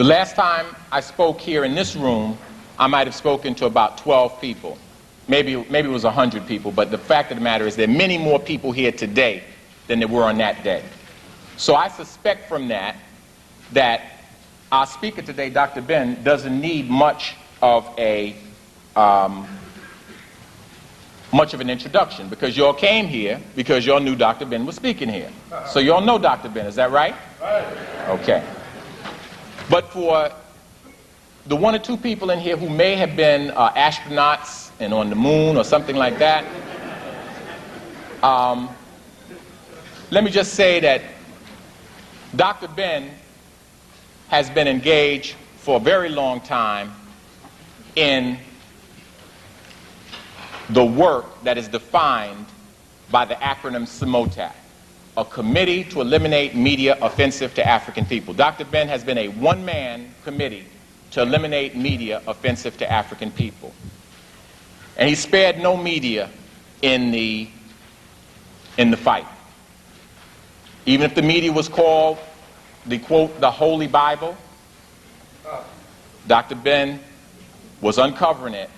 The last time I spoke here in this room, I might have spoken to about 12 people. Maybe it was 100 people, but the fact of the matter is there are many more people here today than there were on that day. So I suspect from that our speaker today, Dr. Ben, doesn't need much of an introduction, because y'all came here because y'all knew Dr. Ben was speaking here. So y'all know Dr. Ben, is that right? Right. Okay. But for the one or two people in here who may have been astronauts and on the moon or something like that, let me just say that Dr. Ben has been engaged for a very long time in the work that is defined by the acronym CEMOTAP, a Committee to Eliminate Media Offensive to African People. Dr. Ben has been a one-man committee to eliminate media offensive to African people. And he spared no media in the fight. Even if the media was called the Holy Bible, Dr. Ben was uncovering it,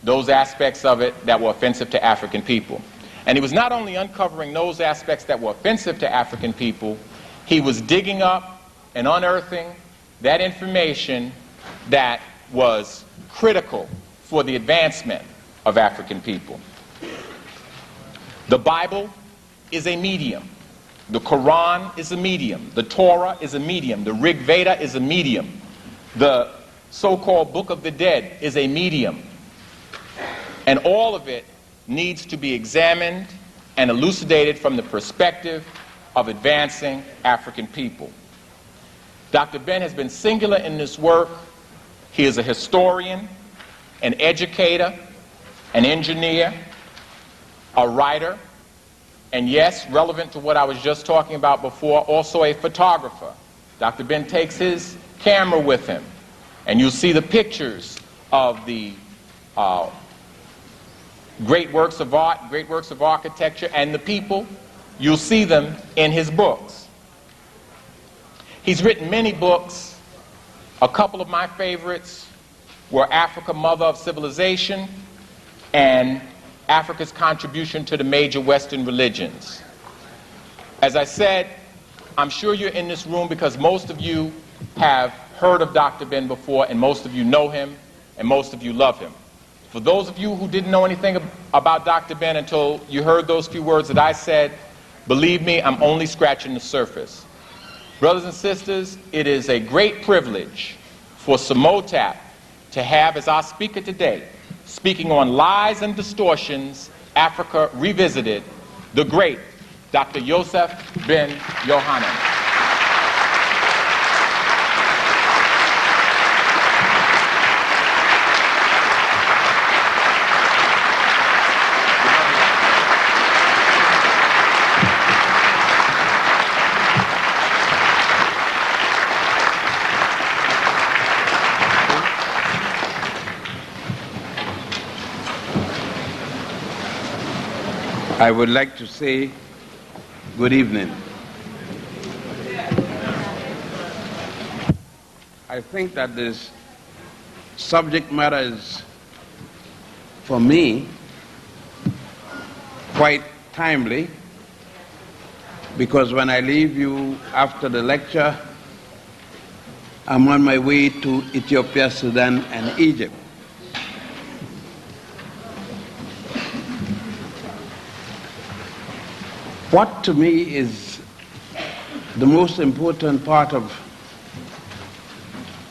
those aspects of it that were offensive to African people. And he was not only uncovering those aspects that were offensive to African people, he was digging up and unearthing that information that was critical for the advancement of African people. The Bible is a medium. The Quran is a medium. The Torah is a medium. The Rig Veda is a medium. The so-called Book of the Dead is a medium. And all of it needs to be examined and elucidated from the perspective of advancing African people. Dr. Ben has been singular in this work. He is a historian, an educator, an engineer, a writer, and yes, relevant to what I was just talking about before, also a photographer. Dr. Ben takes his camera with him, and you'll see the pictures of the great works of art, great works of architecture, and the people. You'll see them in his books. He's written many books. A couple of my favorites were Africa, Mother of Civilization, and Africa's Contribution to the Major Western Religions. As I said, I'm sure you're in this room because most of you have heard of Dr. Ben before, and most of you know him, and most of you love him. For those of you who didn't know anything about Dr. Ben until you heard those few words that I said, believe me, I'm only scratching the surface. Brothers and sisters, it is a great privilege for CEMOTAP to have as our speaker today, speaking on Lies and Distortions, Africa Revisited, the great Dr. Josef Ben Jochannan. I would like to say good evening. I think that this subject matter is, for me, quite timely, because when I leave you after the lecture, I'm on my way to Ethiopia, Sudan, and Egypt. What to me is the most important part of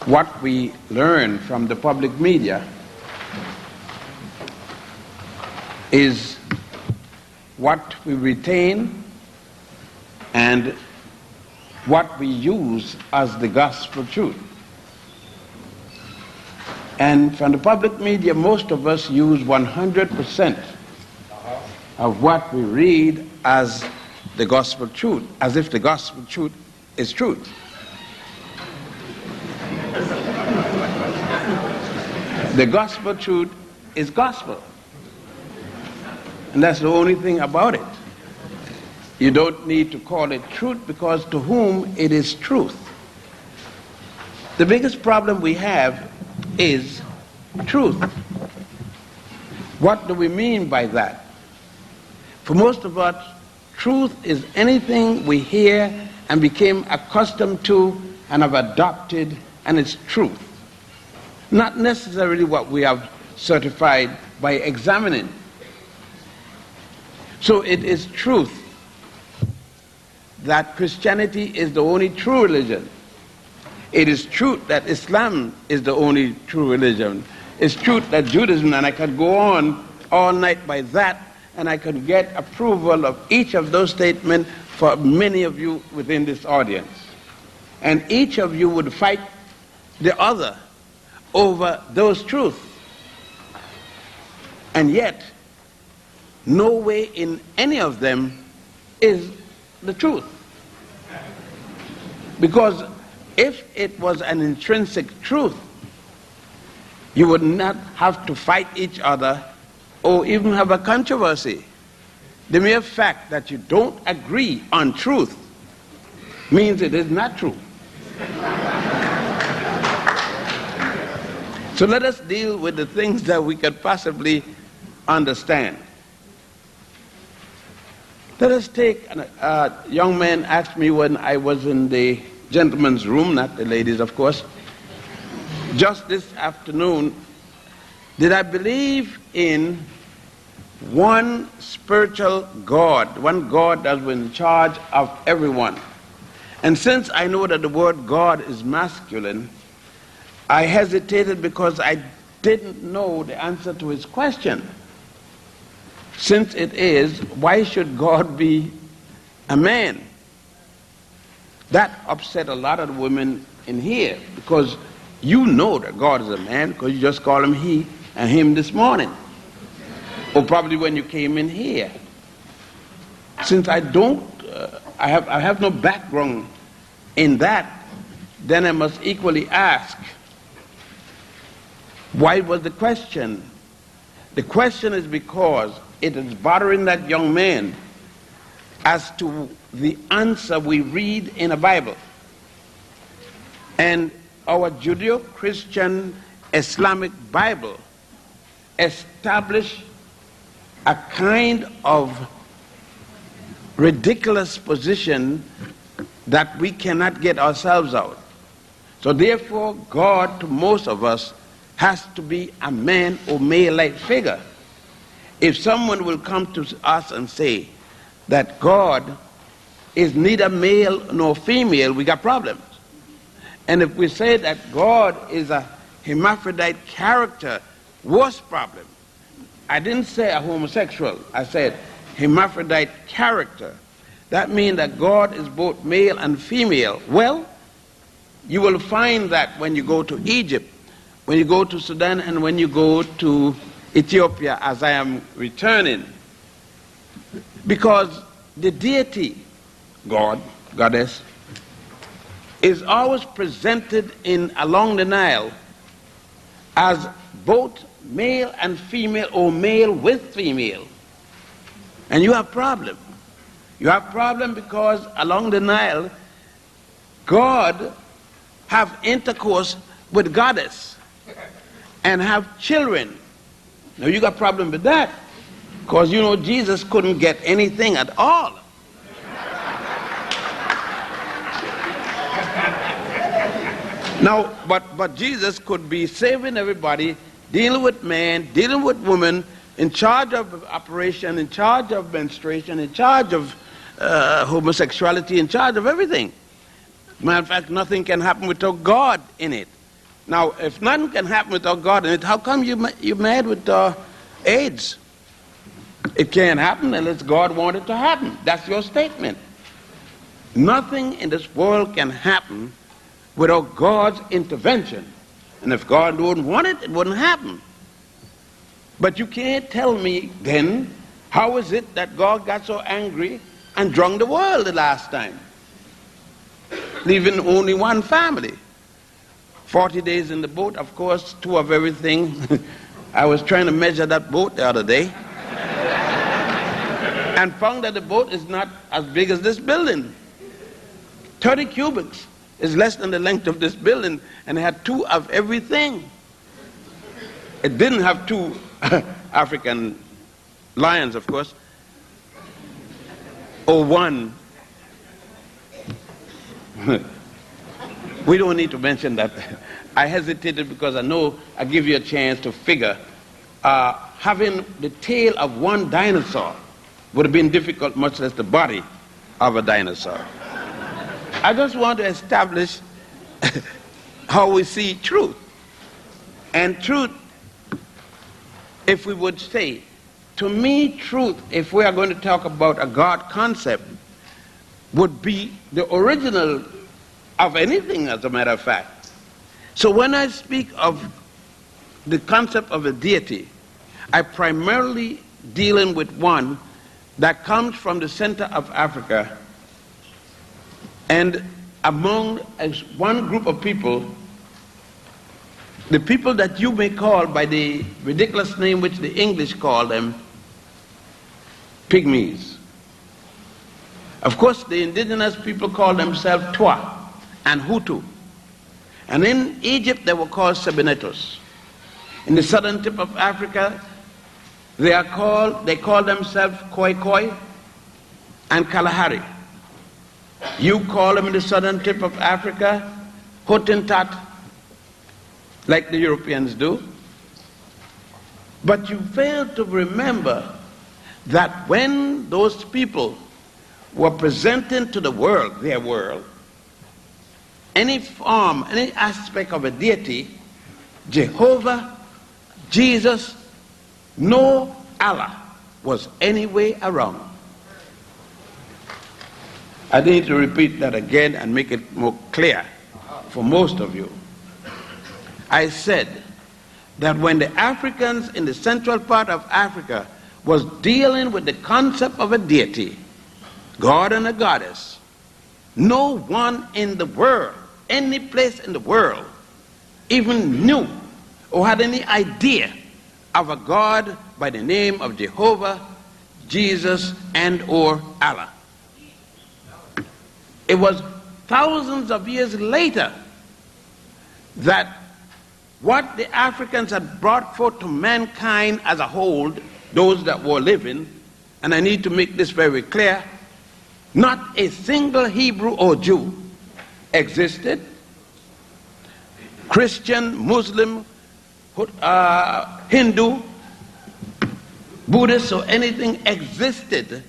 what we learn from the public media is what we retain and what we use as the gospel truth. And from the public media, most of us use 100% of what we read as the gospel truth, as if the gospel truth is truth. The gospel truth is gospel. And that's the only thing about it. You don't need to call it truth, because to whom it is truth. The biggest problem we have is truth. What do we mean by that? For most of us, truth is anything we hear and became accustomed to and have adopted, and it's truth. Not necessarily what we have certified by examining. So it is truth that Christianity is the only true religion. It is truth that Islam is the only true religion. It's truth that Judaism, and I could go on all night by that, and I could get approval of each of those statements for many of you within this audience. And each of you would fight the other over those truths. And yet, no way in any of them is the truth. Because if it was an intrinsic truth, you would not have to fight each other or even have a controversy. The mere fact that you don't agree on truth means it is not true. So let us deal with the things that we could possibly understand. Let us take, a young man asked me when I was in the gentleman's room, not the ladies of course, just this afternoon, did I believe in one spiritual God, one God that was in charge of everyone? And since I know that the word God is masculine, I hesitated because I didn't know the answer to his question. Since it is, why should God be a man? That upset a lot of the women in here, because you know that God is a man because you just call him he and him this morning, or probably when you came in here. Since I don't, I have no background in that, then I must equally ask, why was the question? The question is because it is bothering that young man as to the answer we read in a Bible. And our Judeo-Christian Islamic Bible established a kind of ridiculous position that we cannot get ourselves out. So therefore, God, to most of us, has to be a man or male-like figure. If someone will come to us and say that God is neither male nor female, we got problems. And if we say that God is a hermaphrodite character, worse problem. I didn't say a homosexual, I said hermaphrodite character. That means that God is both male and female. Well, you will find that when you go to Egypt, when you go to Sudan, and when you go to Ethiopia, as I am returning. Because the deity, God, goddess, is always presented along the Nile as both male and female, or male with female. And you have problem. You have problem because along the Nile, God have intercourse with goddess and have children. Now you got problem with that, because you know Jesus couldn't get anything at all. Now, but Jesus could be saving everybody, dealing with man, dealing with woman, in charge of operation, in charge of menstruation, in charge of homosexuality, in charge of everything. Matter of fact, nothing can happen without God in it. Now, if nothing can happen without God in it, how come you're mad with AIDS? It can't happen unless God wanted it to happen. That's your statement. Nothing in this world can happen without God's intervention. And if God wouldn't want it, it wouldn't happen. But you can't tell me then, how is it that God got so angry and drunk the world the last time, leaving only one family? 40 days in the boat, of course, 2 of everything. I was trying to measure that boat the other day and found that the boat is not as big as this building. 30 cubics. It's less than the length of this building, and it had 2 of everything. It didn't have 2 African lions, of course, or 1. We don't need to mention that. I hesitated because I know I give you a chance to figure. Having the tail of 1 dinosaur would have been difficult, much less the body of a dinosaur. I just want to establish how we see truth. And truth, if we would say, to me, truth, if we are going to talk about a God concept, would be the original of anything, as a matter of fact. So when I speak of the concept of a deity, I primarily dealing with one that comes from the center of Africa, and among one group of people, the people that you may call by the ridiculous name which the English call them, pygmies. Of course, the indigenous people call themselves Twa and Hutu. And in Egypt, they were called Sebenetos. In the southern tip of Africa, they call themselves Khoi Khoi and Kalahari. You call them in the southern tip of Africa Hottentot, like the Europeans do. But you fail to remember that when those people were presenting to the world, their world, any form, any aspect of a deity, Jehovah, Jesus, no Allah was anywhere around. I need to repeat that again and make it more clear for most of you. I said that when the Africans in the central part of Africa was dealing with the concept of a deity, God and a goddess, no one in the world, any place in the world, even knew or had any idea of a God by the name of Jehovah, Jesus, and or Allah. It was thousands of years later that what the Africans had brought forth to mankind as a whole, those that were living, and I need to make this very clear, not a single Hebrew or Jew existed. Christian, Muslim, Hindu, Buddhist, or anything existed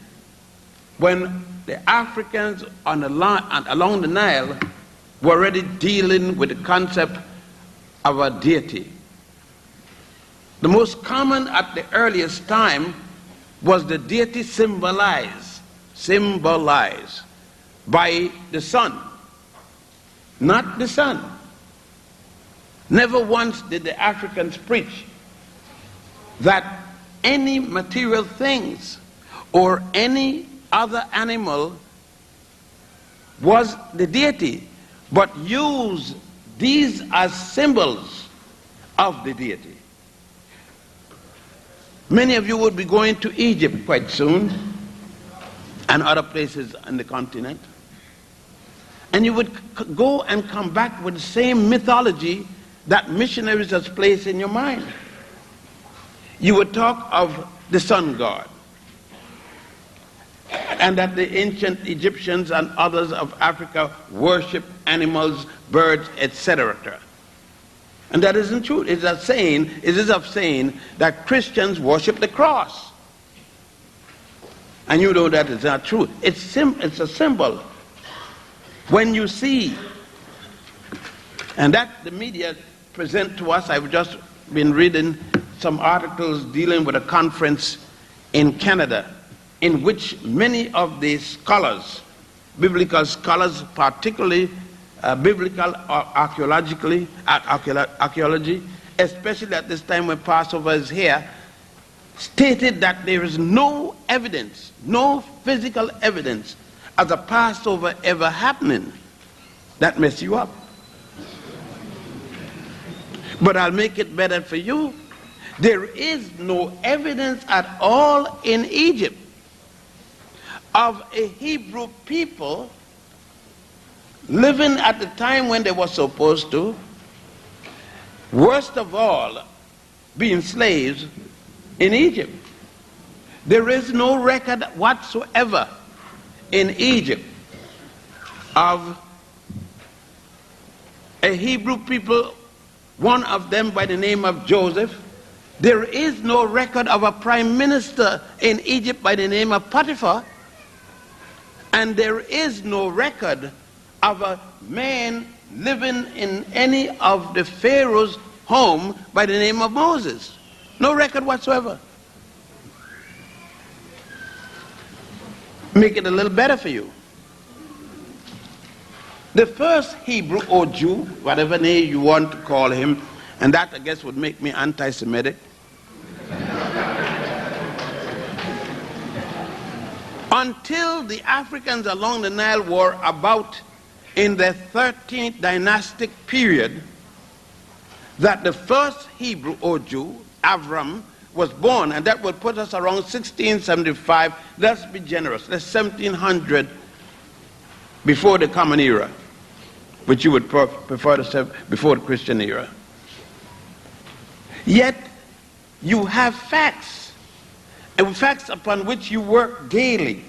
when the Africans along the Nile were already dealing with the concept of a deity. The most common at the earliest time was the deity symbolized by the sun, not the sun. Never once did the Africans preach that any material things or any other animal was the deity, but use these as symbols of the deity. Many of you would be going to Egypt quite soon and other places on the continent, and you would go and come back with the same mythology that missionaries has placed in your mind. You would talk of the sun god, and that the ancient Egyptians and others of Africa worship animals, birds, etc. And that isn't true. It is of saying that Christians worship the cross. And you know that is not true. It's a symbol. When you see, and that the media present to us, I've just been reading some articles dealing with a conference in Canada, in which many of the scholars, biblical scholars, particularly biblical archaeology, especially at this time when Passover is here, stated that there is no evidence, no physical evidence of the Passover ever happening. That mess you up. But I'll make it better for you. There is no evidence at all in Egypt of a Hebrew people living at the time when they were supposed to, worst of all, being slaves in Egypt. There is no record whatsoever in Egypt of a Hebrew people, one of them by the name of Joseph. There is no record of a prime minister in Egypt by the name of Potiphar. And there is no record of a man living in any of the Pharaoh's home by the name of Moses. No record whatsoever. Make it a little better for you. The first Hebrew or Jew, whatever name you want to call him, and that I guess would make me anti-Semitic, until the Africans along the Nile were about in the 13th dynastic period, that the first Hebrew or Jew, Avram, was born, and that would put us around 1675. Let's be generous. That's 1700 before the Common Era, which you would prefer to say before the Christian era. Yet you have facts, and facts upon which you work daily,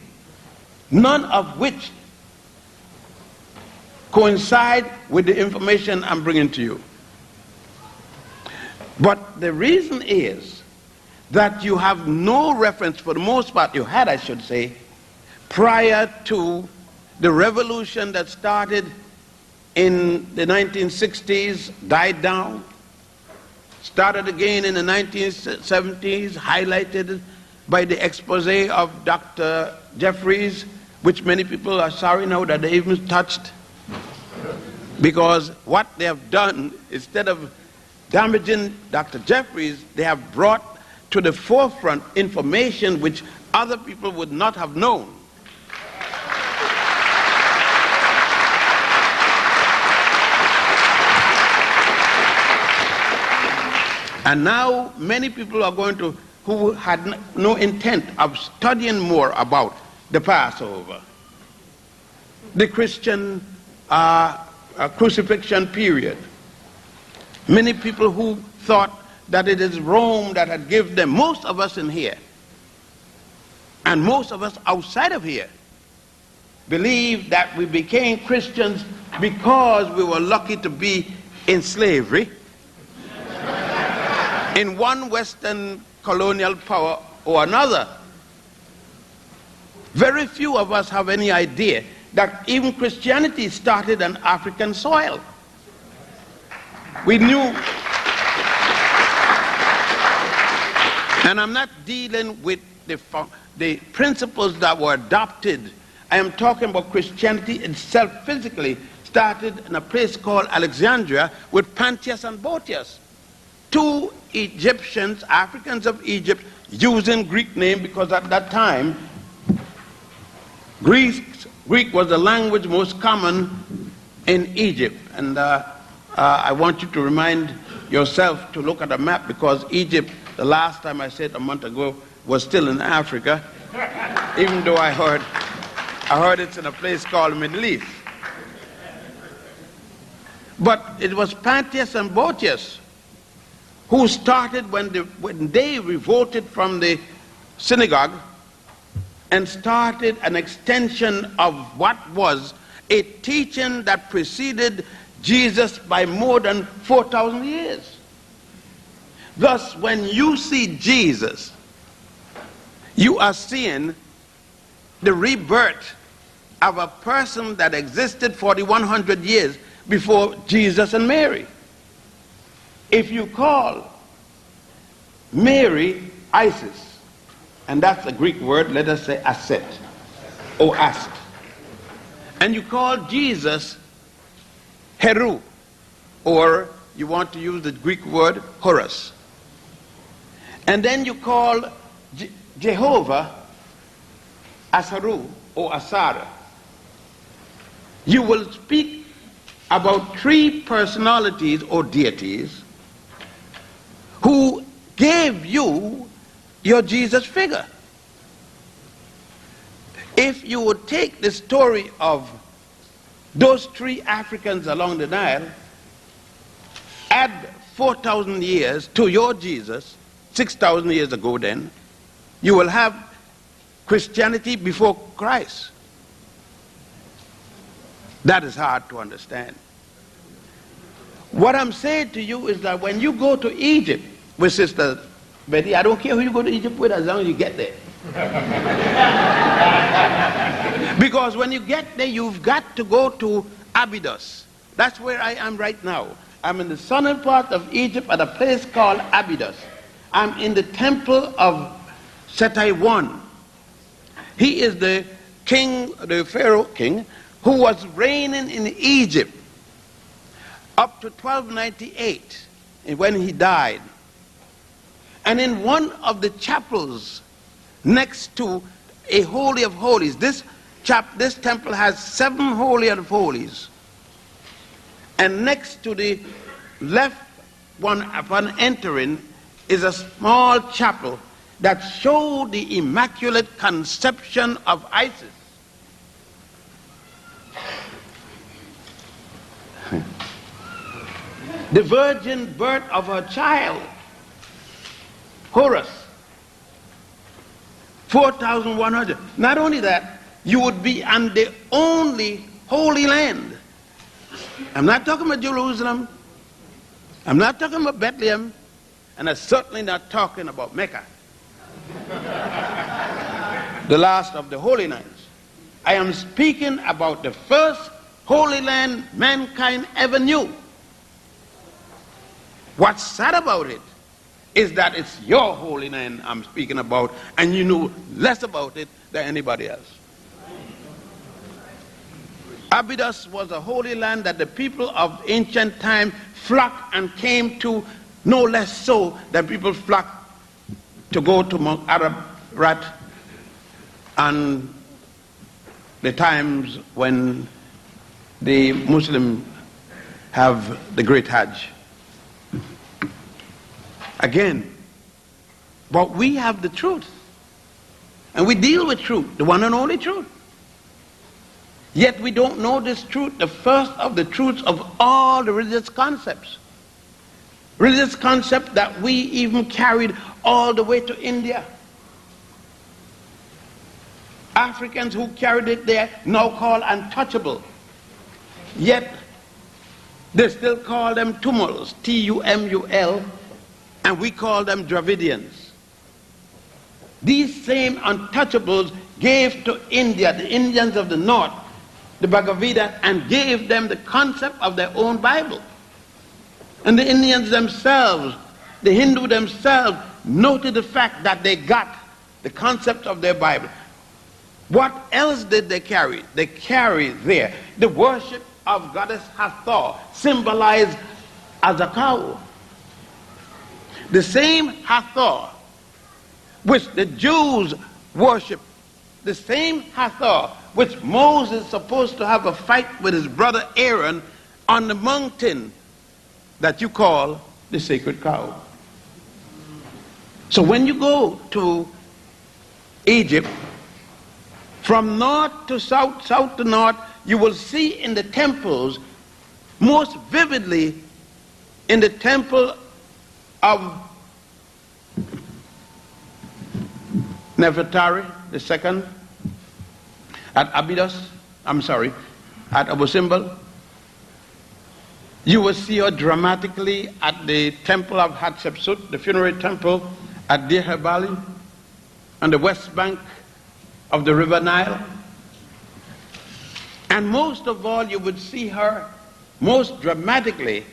none of which coincide with the information I'm bringing to you. But the reason is that you have no reference, for the most part you had, I should say, prior to the revolution that started in the 1960s, died down, started again in the 1970s, highlighted by the expose of Dr. Jeffries, which many people are sorry now that they even touched, because what they have done, instead of damaging Dr. Jeffries, they have brought to the forefront information which other people would not have known. And now many people are going to, who had no intent of studying more about the Passover, the Christian crucifixion period. Many people who thought that it is Rome that had given them, most of us in here, and most of us outside of here, believe that we became Christians because we were lucky to be in slavery in one Western colonial power or another. Very few of us have any idea that even Christianity started on African soil. We knew, and I'm not dealing with the principles that were adopted. I am talking about Christianity itself physically started in a place called Alexandria with Pantius and Boetius, two Egyptians, Africans of Egypt, using Greek name because at that time Greek was the language most common in Egypt. And I want you to remind yourself to look at a map, because Egypt, the last time I said a month ago, was still in Africa, even though I heard it's in a place called Middle East. But it was Pantius and Boetius who started when they revolted from the synagogue and started an extension of what was a teaching that preceded Jesus by more than 4,000 years. Thus, when you see Jesus, you are seeing the rebirth of a person that existed 4,100 years before Jesus and Mary. If you call Mary Isis, and that's a Greek word, let us say Aset, or Ast, and you call Jesus Heru, or you want to use the Greek word Horus, and then you call Jehovah Asaru or Asara, you will speak about three personalities or deities who gave you your Jesus figure. If you would take the story of Those three Africans along the Nile, add 4,000 years to your Jesus, 6,000 years ago then, you will have Christianity before Christ. That is hard to understand. What I'm saying to you is that when you go to Egypt with Sister Betty, I don't care who you go to Egypt with as long as you get there. Because when you get there, you've got to go to Abydos. That's where I am right now. I'm in the southern part of Egypt at a place called Abydos. I'm in the temple of Setai I. He is the king, the Pharaoh king, who was reigning in Egypt up to 1298 when he died. And in one of the chapels next to a Holy of Holies, this temple has 7 Holy of Holies. And next to the left one upon entering is a small chapel that showed the Immaculate Conception of Isis. The virgin birth of her child, Horus. 4,100. Not only that, you would be on the only holy land. I'm not talking about Jerusalem. I'm not talking about Bethlehem. And I'm certainly not talking about Mecca, the last of the holy lands. I am speaking about the first holy land mankind ever knew. What's sad about it is that it's your holy land I'm speaking about, and you know less about it than anybody else. Abydos was a holy land that the people of ancient time flocked and came to, no less so than people flocked to go to Mount Ararat and the times when the Muslims have the great Hajj. Again, but we have the truth, and we deal with truth, the one and only truth. Yet we don't know this truth, the first of the truths of all the religious concepts. Religious concept that we even carried all the way to India. Africans who carried it there now call untouchable. Yet they still call them Tumuls, T-U-M-U-L, and we call them Dravidians. These same untouchables gave to India, the Indians of the north, the Bhagavad Gita, and gave them the concept of their own Bible. And the Indians themselves, the Hindu themselves, noted the fact that they got the concept of their Bible. What else did they carry? They carried there the worship of goddess Hathor, symbolized as a cow. The same Hathor which the Jews worship, the same Hathor which Moses is supposed to have a fight with his brother Aaron on the mountain that you call the sacred cow. So when you go to Egypt, from north to south, south to north, you will see in the temples, most vividly in the temple of Nefertari II at Abydos, at Abu Simbel. You will see her dramatically at the temple of Hatshepsut, the funerary temple at Deir Ebali, on the west bank of the river Nile. And most of all, you would see her most dramatically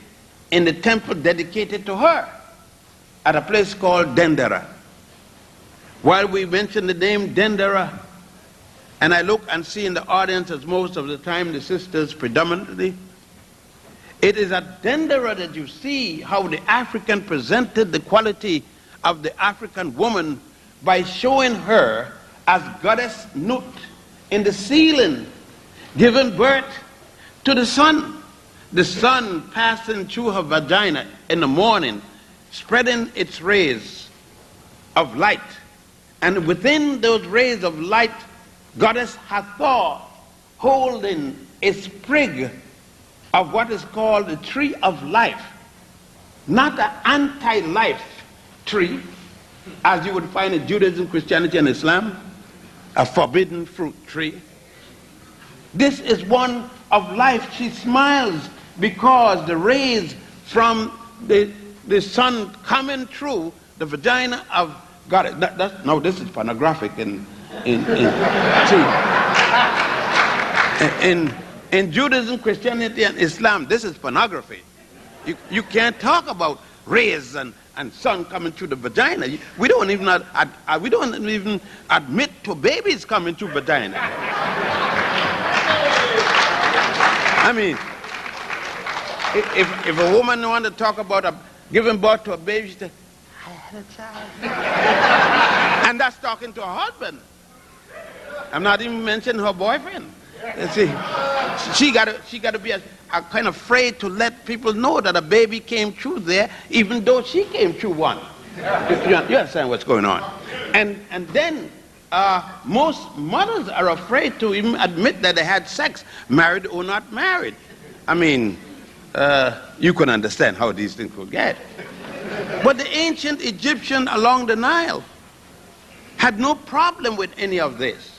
in the temple dedicated to her at a place called Dendera. While we mention the name Dendera, and I look and see in the audience, as most of the time the sisters predominantly, it is at Dendera that you see how the African presented the quality of the African woman by showing her as goddess Nut in the ceiling, giving birth to the sun passing through her vagina in the morning, spreading its rays of light. And within those rays of light, goddess Hathor holding a sprig of what is called the tree of life, not an anti-life tree, as you would find in Judaism, Christianity, and Islam, a forbidden fruit tree. This is one of life. She smiles because the rays from the sun coming through the vagina of God. No, this is pornographic in Judaism, Christianity, and Islam. This is pornography. You can't talk about rays and sun coming through the vagina. We don't even admit to babies coming through vagina. I mean, if a woman wants to talk about giving birth to a baby, she says, I had a child. And that's talking to her husband. I'm not even mentioning her boyfriend. You see, she got to be a kind of afraid to let people know that a baby came through there, even though she came through one. You understand what's going on? And then most mothers are afraid to even admit that they had sex, married or not married. I mean, you can understand how these things would get. But the ancient Egyptian along the Nile had no problem with any of this.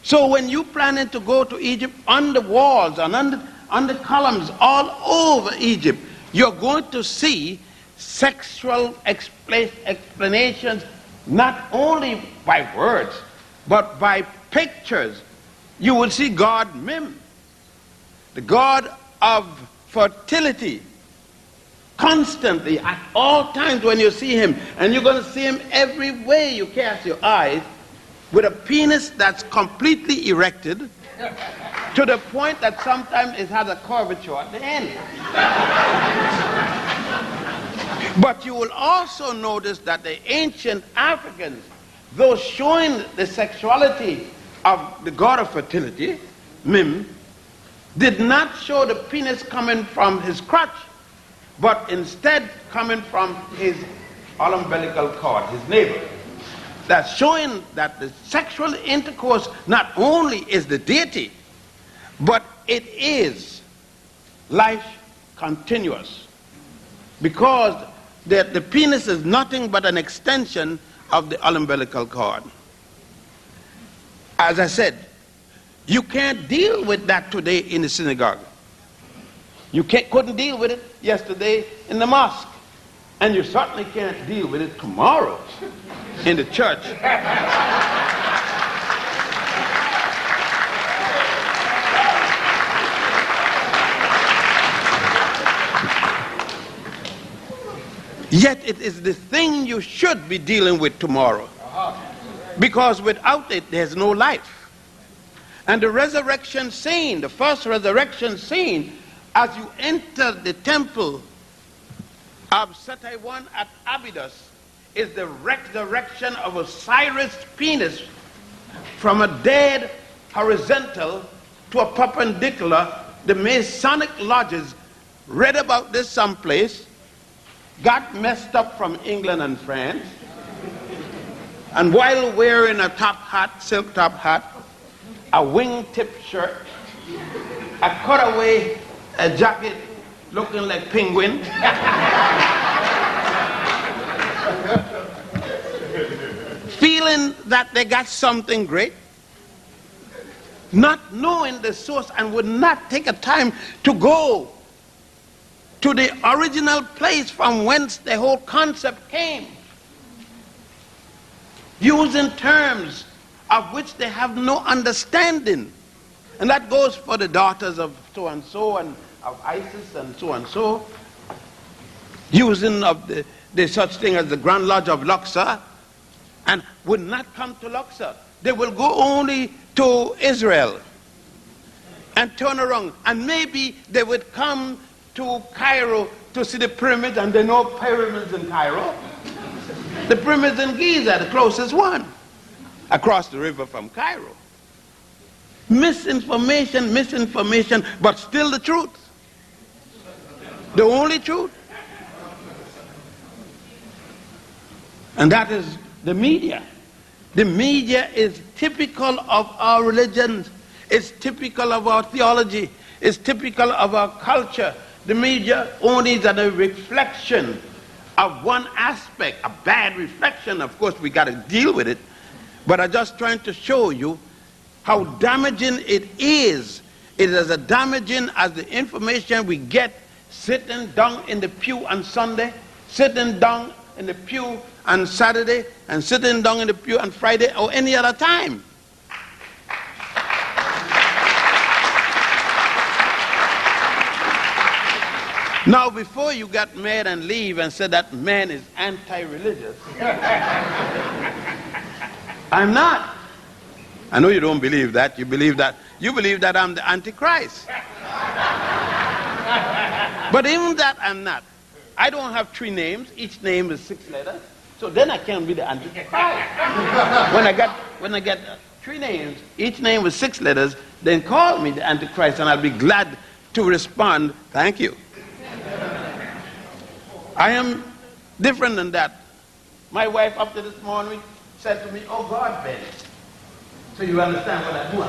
So when you planning to go to Egypt, on the walls and on the columns all over Egypt, you're going to see sexual explanations, not only by words, but by pictures. You will see God Mim, the god of fertility, constantly, at all times when you see him. And you're going to see him every way you cast your eyes, with a penis that's completely erected, to the point that sometimes it has a curvature at the end. But you will also notice that the ancient Africans, though showing the sexuality of the god of fertility, Mim, did not show the penis coming from his crotch, but instead coming from his umbilical cord, his navel. That's showing that the sexual intercourse not only is the deity, but it is life continuous, because the penis is nothing but an extension of the umbilical cord. As I said, you can't deal with that today in the synagogue. You couldn't deal with it yesterday in the mosque. And you certainly can't deal with it tomorrow in the church. Yet it is the thing you should be dealing with tomorrow. Because without it, there's no life. And the resurrection scene, the first resurrection scene, as you enter the temple of Setaiwan at Abydos, is the resurrection of Osiris' penis from a dead horizontal to a perpendicular. The Masonic lodges read about this someplace, got messed up from England and France, and while wearing a top hat, silk top hat, a wingtip shirt, a cutaway jacket looking like penguin, feeling that they got something great, not knowing the source, and would not take a time to go to the original place from whence the whole concept came, using terms of which they have no understanding. And that goes for the daughters of so-and-so and of Isis and so-and-so, using of the such thing as the Grand Lodge of Luxor, and would not come to Luxor. They will go only to Israel and turn around. And maybe they would come to Cairo to see the pyramids, and they know pyramids in Cairo. The pyramids in Giza, the closest one, across the river from Cairo. Misinformation, but still the truth. The only truth. And that is the media. The media is typical of our religions. It's typical of our theology. It's typical of our culture. The media only is a reflection of one aspect, a bad reflection. Of course, we got to deal with it. But I'm just trying to show you how damaging it is. It is as damaging as the information we get sitting down in the pew on Sunday, sitting down in the pew on Saturday, and sitting down in the pew on Friday or any other time. Now, before you got mad and leave and said that man is anti-religious, I'm not. I know you don't believe that. You believe that I'm the Antichrist. But even that I'm not. I don't have 3 names. Each name is 6 letters. So then I can't be the Antichrist. when I get 3 names, each name with 6 letters, then call me the Antichrist, and I'll be glad to respond, thank you. I am different than that. My wife, up to this morning, said to me, "Oh God, Ben." So you understand what I'm doing?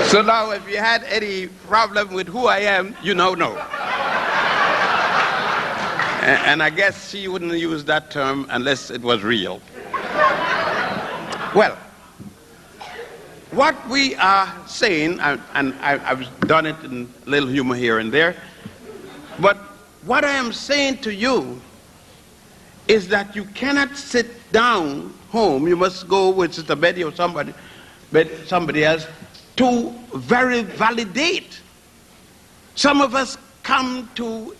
So now if you had any problem with who I am, you now know. And I guess she wouldn't use that term unless it was real. Well, what we are saying, and I've done it in a little humor here and there, but what I am saying to you is that you cannot sit down home. You must go with Sister Betty or somebody else to validate. Some of us come to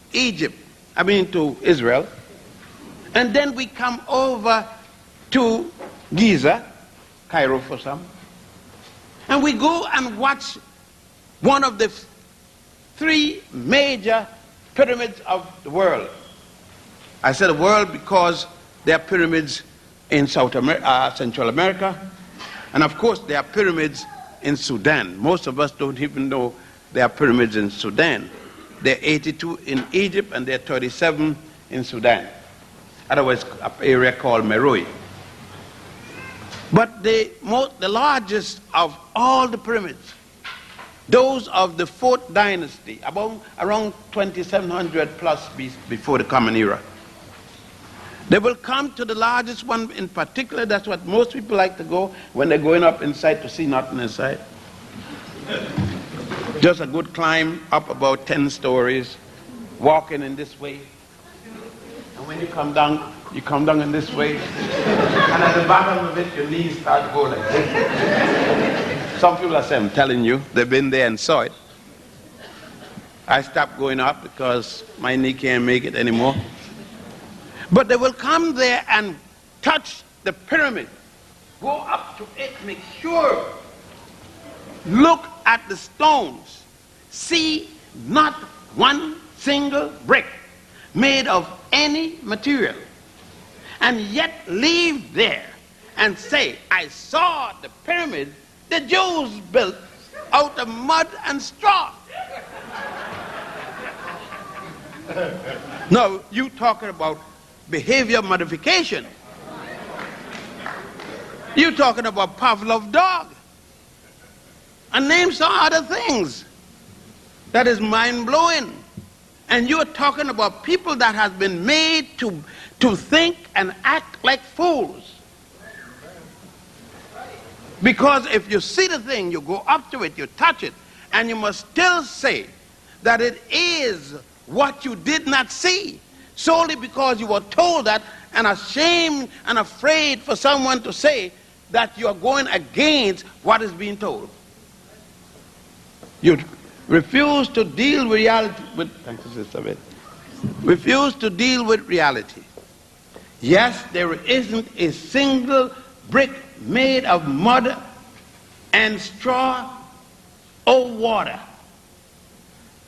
to Israel, and then we come over to Giza, Cairo for some, and we go and watch one of the 3 major pyramids of the world. I said the world because there are pyramids in Central America, and of course there are pyramids in Sudan. Most of us don't even know there are pyramids in Sudan. There are 82 in Egypt and there are 37 in Sudan. Otherwise, an area called Meroe. But the largest of all the pyramids, those of the 4th dynasty, around 2700 plus before the Common Era. They will come to the largest one in particular. That's what most people like to go when they're going up inside to see nothing inside. Just a good climb up about 10 stories, walking in this way. And when you come down in this way. And at the bottom of it, your knees start to go like this. Some people are saying, I'm telling you, they've been there and saw it. I stopped going up because my knee can't make it anymore. But they will come there and touch the pyramid. Go up to it, make sure. Look at the stones. See not one single brick made of any material. And yet leave there and say, I saw the pyramid the Jews built out of mud and straw. Now, you talking about behavior modification. You talking about Pavlov dog. And name some other things. That is mind-blowing. And you're talking about people that have been made to think and act like fools. Because if you see the thing, you go up to it, you touch it, and you must still say that it is what you did not see, solely because you were told that, and ashamed and afraid for someone to say that you are going against what is being told. You refuse to deal with reality. Thank you, Sister Beth. Refuse to deal with reality. Yes, there isn't a single brick made of mud and straw or water.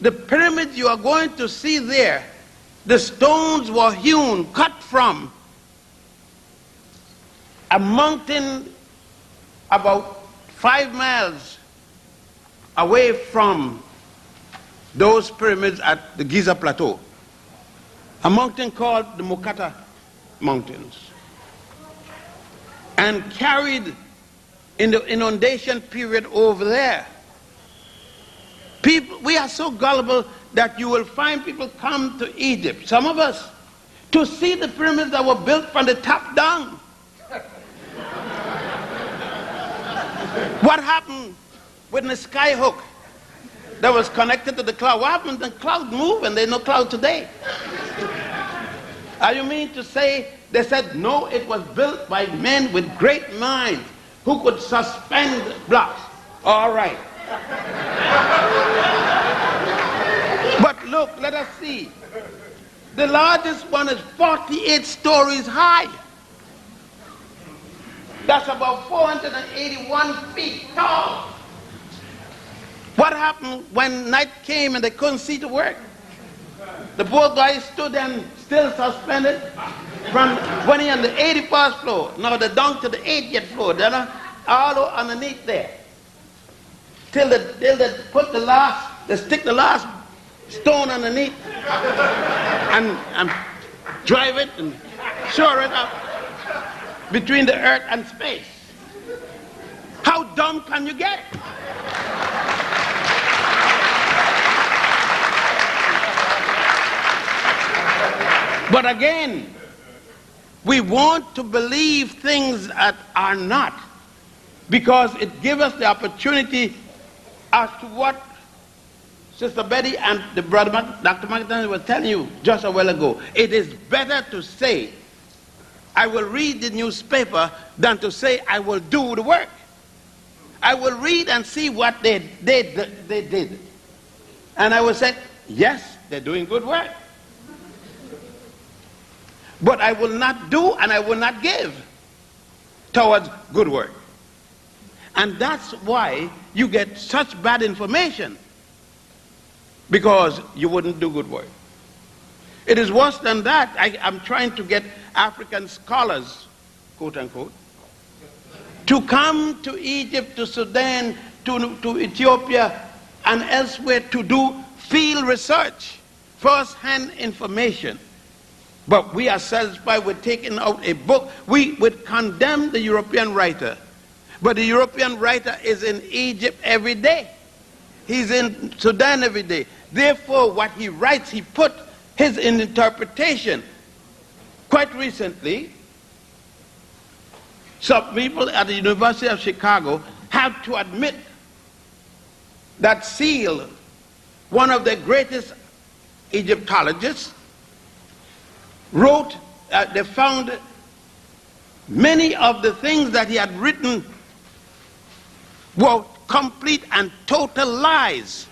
The pyramids you are going to see there, the stones were hewn, cut from a mountain about 5 miles away from those pyramids at the Giza Plateau. a mountain called the Mokata Mountains, and carried in the inundation period over there. People, we are so gullible that you will find people come to Egypt, some of us, to see the pyramids that were built from the top down. What happened with the sky hook that was connected to the cloud? What happened? The cloud moved and there's no cloud today. Are you mean to say they said, no, it was built by men with great minds who could suspend blocks? All right. But look, let us see. The largest one is 48 stories high. That's about 481 feet tall. What happened when night came and they couldn't see to work? The poor guy stood there still suspended from when he on the 81st floor. Now they're down to the 80th floor. They're all underneath there. Till they put the last, they stick the last stone underneath and drive it and shore it up between the earth and space. How dumb can you get? But again, we want to believe things that are not, because it gives us the opportunity as to what Sister Betty and the brother Dr. McIntyre were telling you just a while ago. It is better to say, I will read the newspaper, than to say, I will do the work. I will read and see what they did. And I will say, yes, they're doing good work. But I will not do and I will not give towards good work. And that's why you get such bad information, because you wouldn't do good work. It is worse than that. I'm trying to get African scholars, quote unquote, to come to Egypt, to Sudan, to Ethiopia, and elsewhere to do field research, first-hand information. But we are satisfied with taking out a book. We would condemn the European writer. But the European writer is in Egypt every day. He's in Sudan every day. Therefore, what he writes, he put his interpretation. Quite recently, some people at the University of Chicago have to admit that Seal, one of the greatest Egyptologists, wrote, they found many of the things that he had written were complete and total lies.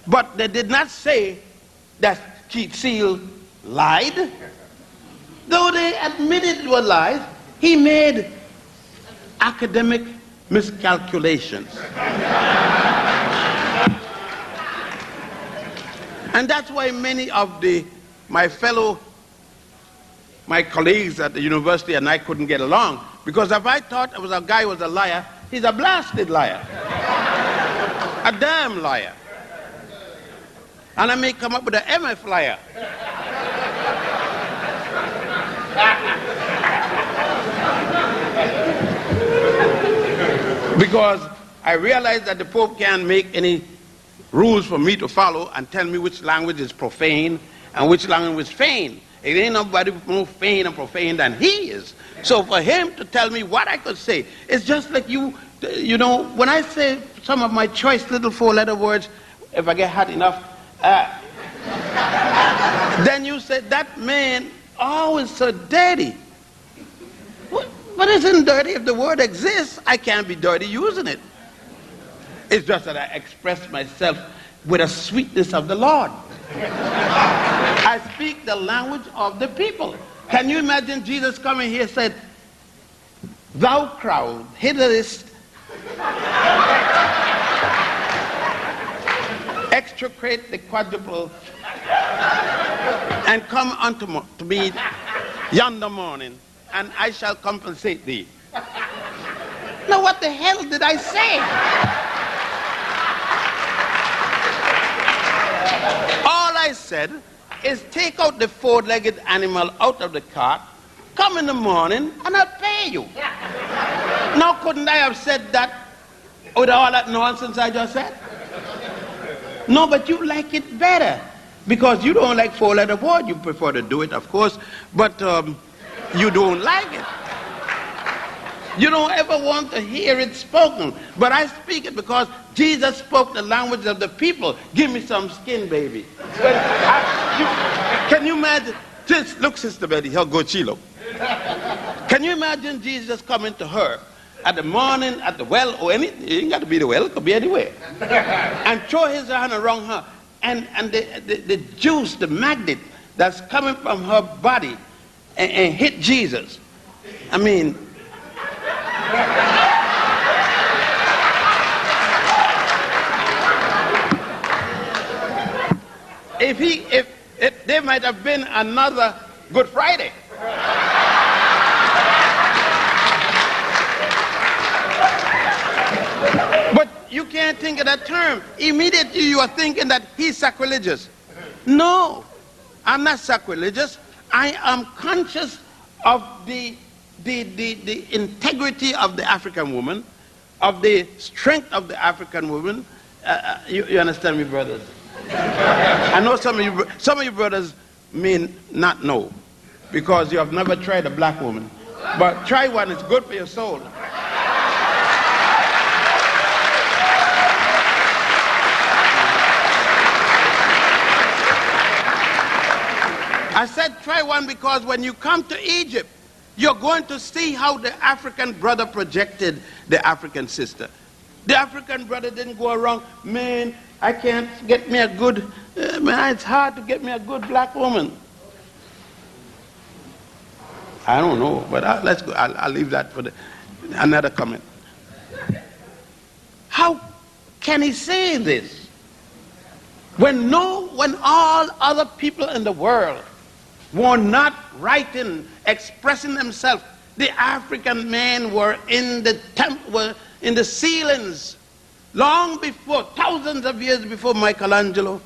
But they did not say that Seal lied. Though they admitted it was lies, he made academic miscalculations. And that's why many of my colleagues at the university and I couldn't get along, because if I thought a guy was a liar, he's a blasted liar. A damn liar. And I may come up with an MF liar. Because I realize that the Pope can't make any rules for me to follow and tell me which language is profane and which language is feigned. It ain't nobody more feigned and profane than he is. So for him to tell me what I could say, it's just like you know, when I say some of my choice little four-letter words, if I get hot enough, then you say, that man always so dirty. But isn't dirty? If the word exists, I can't be dirty using it. It's just that I express myself with a sweetness of the Lord. I speak the language of the people. Can you imagine Jesus coming here and said, thou crowd, hitherest, extricate the quadruple, and come unto me yonder morning, and I shall compensate thee. Now what the hell did I say? All I said is take out the four-legged animal out of the cart, come in the morning, and I'll pay you. Now, couldn't I have said that with all that nonsense I just said? No, but you like it better because you don't like four-letter word. You prefer to do it, of course, but you don't like it. You don't ever want to hear it spoken. But I speak it because Jesus spoke the language of the people. Give me some skin, baby. Can you imagine? Just look, Sister Betty, how good she look. Can you imagine Jesus coming to her at the morning, at the well, or any, it ain't got to be the well, it could be anywhere, and throw his hand around her, and the juice, the magnet that's coming from her body and hit Jesus. I mean, if there might have been another Good Friday. But you can't think of that term. Immediately you are thinking that he's sacrilegious. No, I'm not sacrilegious. I am conscious of the integrity of the African woman, of the strength of the African woman. You understand me, brothers? I know some of you brothers may not know because you have never tried a black woman. But try one, it's good for your soul. I said try one because when you come to Egypt, you're going to see how the African brother projected the African sister. The African brother didn't go around, man, I can't get me a good, man, it's hard to get me a good black woman. I don't know, but let's go. I'll leave that for another comment. How can he say this when all other people in the world were not writing, expressing themselves? The African men were in the ceilings long before, thousands of years before Michelangelo,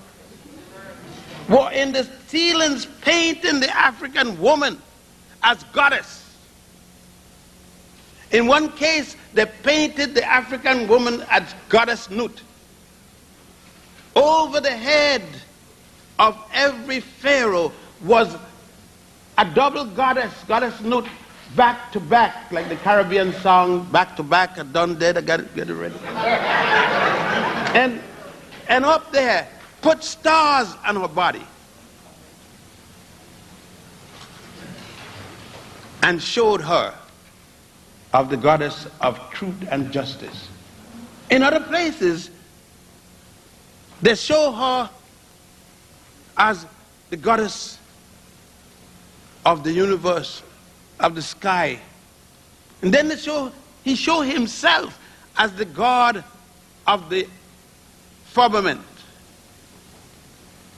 were in the ceilings painting the African woman as goddess. In one case, they painted the African woman as goddess Nut. Over the head of every pharaoh was a double goddess, goddess Nut, back to back, like the Caribbean song, back to back, I done dead, I got it ready. And up there, put stars on her body. And showed her of the goddess of truth and justice. In other places, they show her as the goddess of the universe, of the sky. And then he showed himself as the god of the firmament,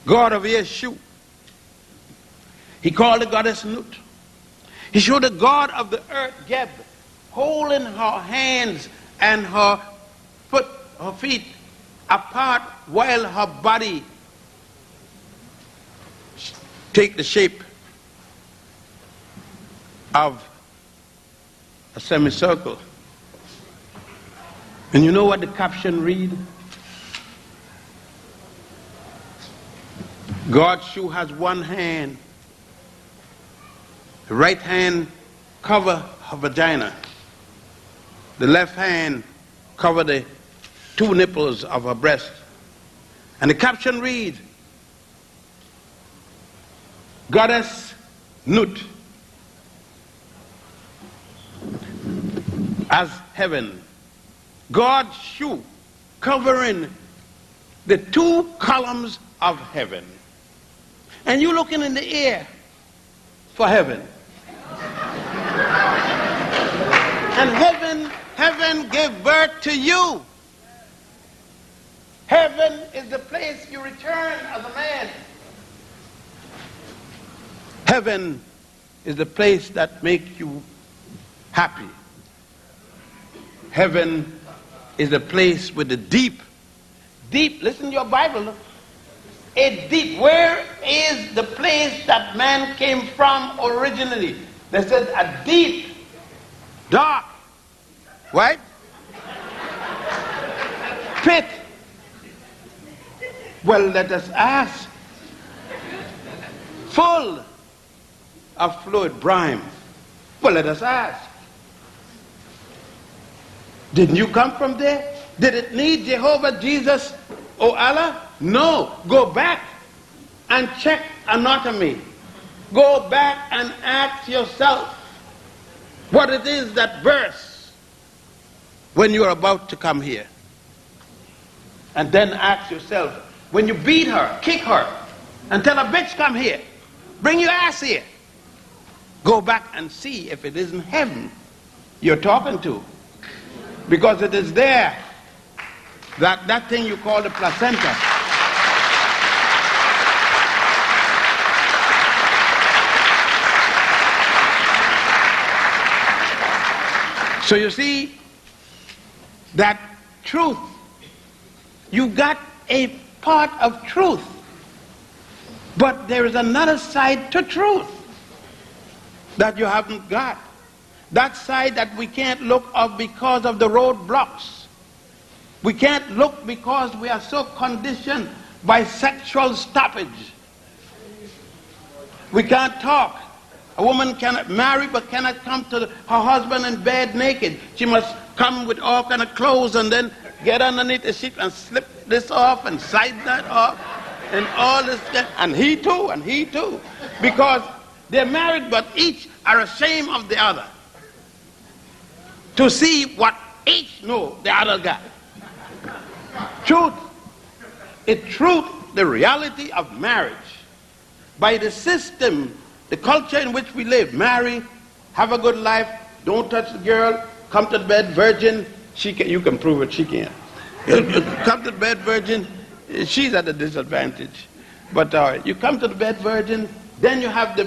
god of Yeshu. He called the goddess Nut. He showed the god of the earth, Geb, holding her hands and her feet apart while her body take the shape of a semicircle. And you know what the caption read? God's shoe has one hand. The right hand cover her vagina. The left hand cover the two nipples of her breast. And the caption reads, Goddess Nut as heaven. God's shoe covering the two columns of heaven. And you looking in the air for heaven. And heaven gave birth to you. Heaven is the place you return as a man. Heaven is the place that makes you happy. Heaven is the place with the deep, listen to your Bible, a deep. Where is the place that man came from originally? They said a deep, dark, right? Pit. Well, let us ask. Full of fluid, brine. Well, let us ask. Didn't you come from there? Did it need Jehovah, Jesus, or Allah? No. Go back and check anatomy. Go back and ask yourself what it is that bursts when you are about to come here. And then ask yourself, when you beat her, kick her, and tell her, bitch, come here. Bring your ass here. Go back and see if it isn't heaven you're talking to. Because it is there, that thing you call the placenta. So you see, that truth, you got a part of truth, but there is another side to truth that you haven't got. That side that we can't look of because of the roadblocks. We can't look because we are so conditioned by sexual stoppage. We can't talk. A woman cannot marry but cannot come to her husband in bed naked. She must come with all kind of clothes and then get underneath the sheet and slip this off and side that off and all this stuff. And he too. Because they're married but each are ashamed of the other. To see what each know the other got. Truth. It's truth, the reality of marriage. By the system, the culture in which we live, marry, have a good life, don't touch the girl, come to the bed virgin, you can prove it, she can't. Come to the bed virgin, she's at a disadvantage. But you come to the bed virgin, then you have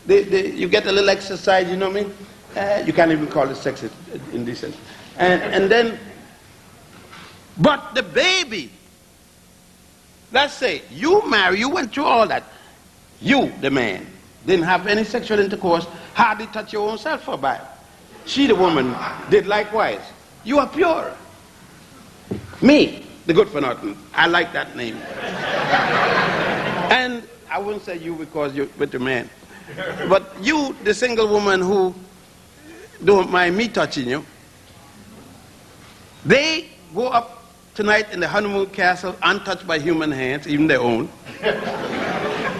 you get a little exercise, you know what I mean? You can't even call it sex indecent. And then, but the baby, let's say you marry, you went through all that. You, the man, didn't have any sexual intercourse, hardly touch your own self for a while. She, the woman, did likewise. You are pure. Me, the good for nothing, I like that name. And I wouldn't say you because you're with the man. But you, the single woman who don't mind me touching you, they go up tonight in the honeymoon castle untouched by human hands, even their own.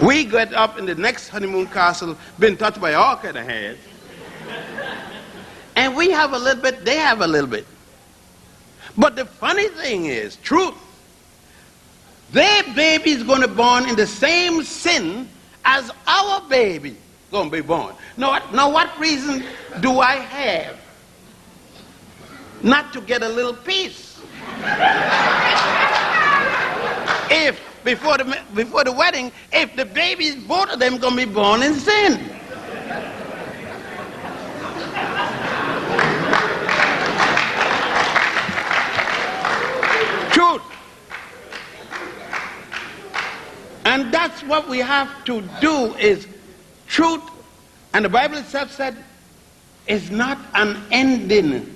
We get up in the next honeymoon castle, been touched by all kind of hands. And we have a little bit, they have a little bit. But the funny thing is, truth, their baby is going to be born in the same sin as our baby going to be born. Now what reason do I have not to get a little piece? If before the wedding, if the babies, both of them going to be born in sin. Truth. And that's what we have to do is truth. And the Bible itself said it's not an ending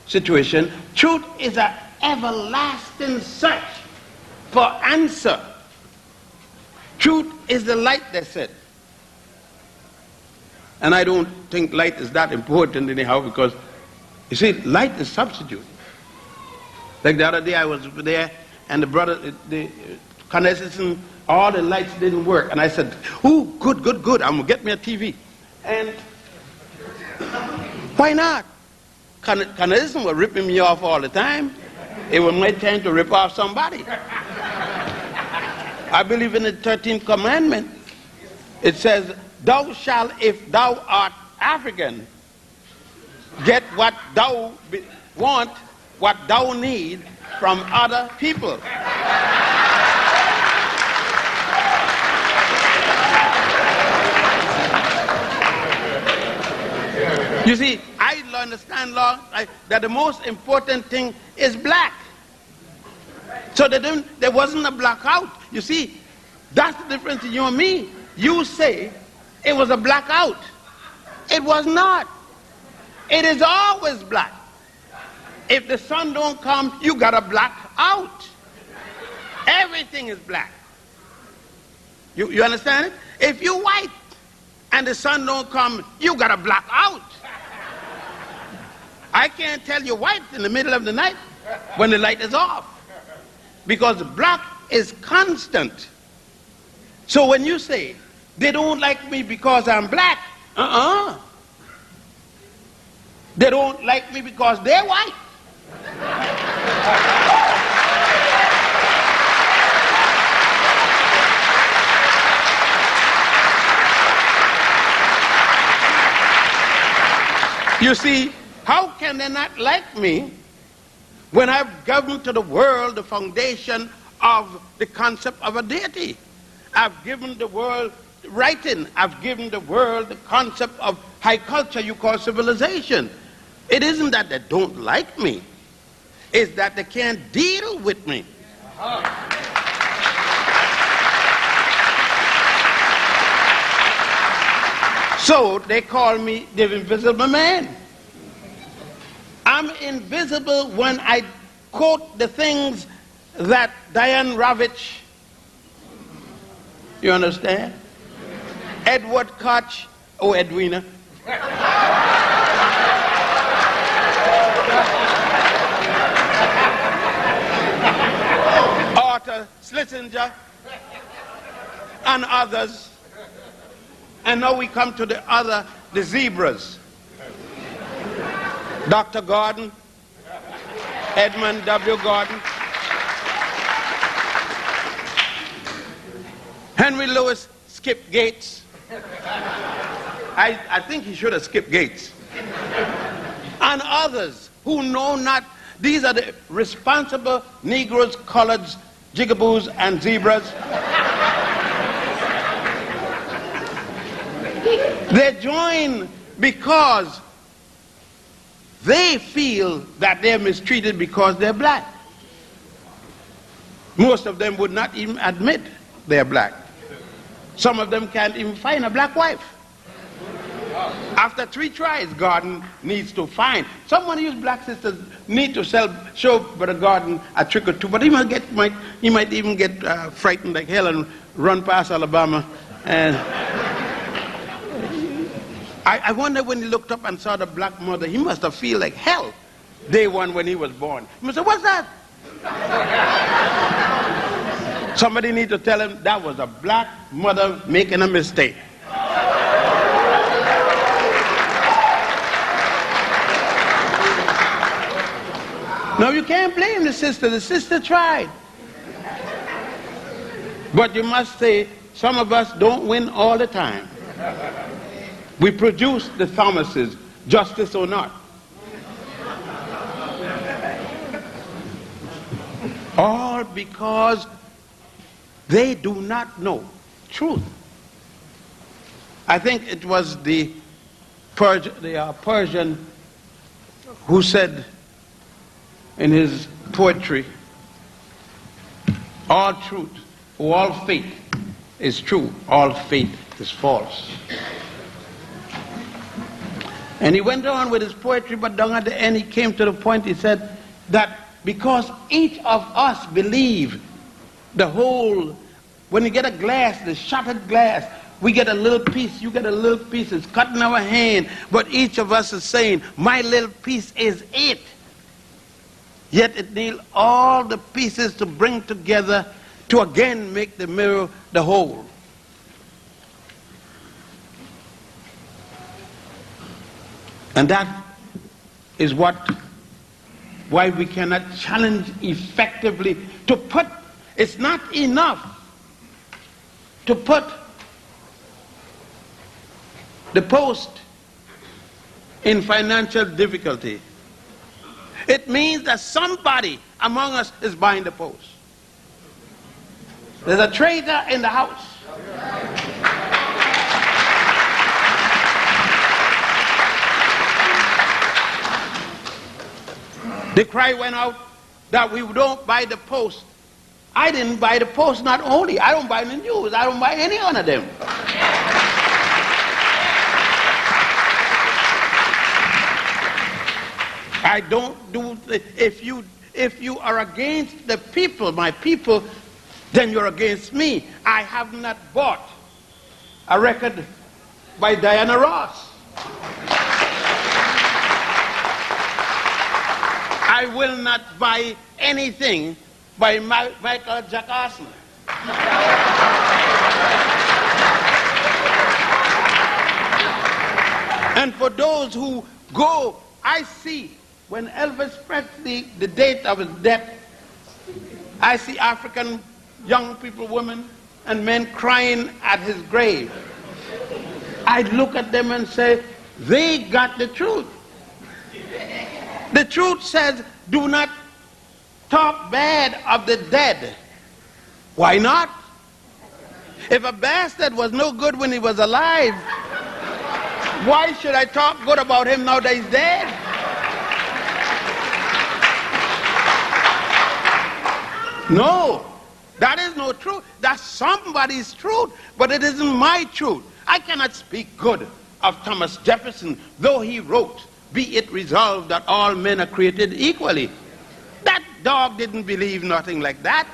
situation. Truth is an everlasting search for answer. Truth is the light, they said. And I don't think light is that important anyhow because, you see, light is substitute. Like the other day I was there and the brother, the condensation, all the lights didn't work. And I said, ooh, good, I'm going to get me a TV. And why not? Condensation was ripping me off all the time. It was my time to rip off somebody. I believe in the 13th commandment. It says, thou shalt, if thou art African, get what thou want, what thou need from other people. You see, I understand that the most important thing is black. So there wasn't a blackout. You see, That's the difference in you and me. You say it was a blackout. It was not. It is always black. If the sun don't come, you got a black out. Everything is black. You understand it? If you white and the sun don't come, you got a black out. I can't tell you white in the middle of the night when the light is off, because black is constant. So when you say they don't like me because I'm black, they don't like me because they're white. You see, how can they not like me when I've given to the world the foundation of the concept of a deity? I've given the world writing. I've given the world the concept of high culture you call civilization. It isn't that they don't like me. It's that they can't deal with me. So they call me the invisible man. I'm invisible when I quote the things that Diane Ravitch, you understand? Edward Koch, oh Edwina. Arthur Schlesinger and others. And now we come to the zebras. Dr. Gordon, Edmund W. Gordon, Henry Louis Skip Gates. I think he should have skipped Gates. And others who know not. These are the responsible Negroes, coloreds, jigaboos, and zebras. They join because they feel that they're mistreated because they're black. Most of them would not even admit they're black. Some of them can't even find a black wife. After 3 tries, Gordon needs to find. Some of these black sisters need to show Brother Gordon a trick or two, but he might even get frightened like hell and run past Alabama. And I wonder when he looked up and saw the black mother, he must have felt like hell day one when he was born. He must say, what's that? Somebody need to tell him that was a black mother making a mistake. No, you can't blame the sister. The sister tried. But you must say, some of us don't win all the time. We produce the Thomases, justice or not. All because they do not know truth. I think it was the Persian who said in his poetry, all truth, all faith is true, all faith is false. And he went on with his poetry, but down at the end he came to the point, he said that because each of us believe the whole, when you get a glass, the shattered glass, we get a little piece, you get a little piece, it's cut in our hand, but each of us is saying, my little piece is it. Yet it needs all the pieces to bring together to again make the mirror the whole. And that is why we cannot challenge effectively to put, it's not enough to put the post in financial difficulty. It means that somebody among us is buying the post. There's a traitor in the house. The cry went out that we don't buy the post I didn't buy the Post, not only. I don't buy the News. I don't buy any one of them. I don't do, if you are against the people, my people, then you're against me. I have not bought a record by Diana Ross. I will not buy anything by Michael Jochannan. And for those who go, I see when Elvis Presley, the date of his death, I see African young people, women, and men crying at his grave. I look at them and say, they got the truth. The truth says, do not talk bad of the dead. Why not? If a bastard was no good when he was alive, why should I talk good about him now that he's dead? No, that is no truth. That's somebody's truth, but it isn't my truth. I cannot speak good of Thomas Jefferson, though he wrote, "Be it resolved that all men are created equally." That dog didn't believe nothing like that.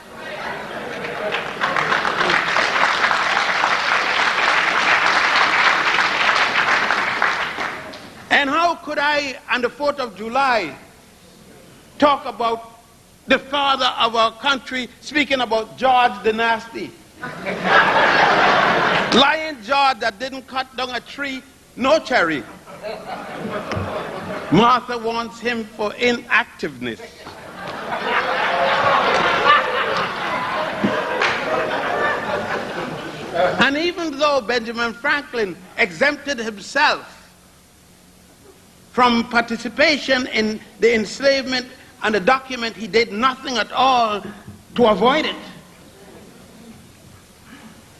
And how could I, on the 4th of July, talk about the father of our country, speaking about George the Nasty? Lion George that didn't cut down a tree, no cherry. Martha wants him for inactiveness. And even though Benjamin Franklin exempted himself from participation in the enslavement and the document, he did nothing at all to avoid it.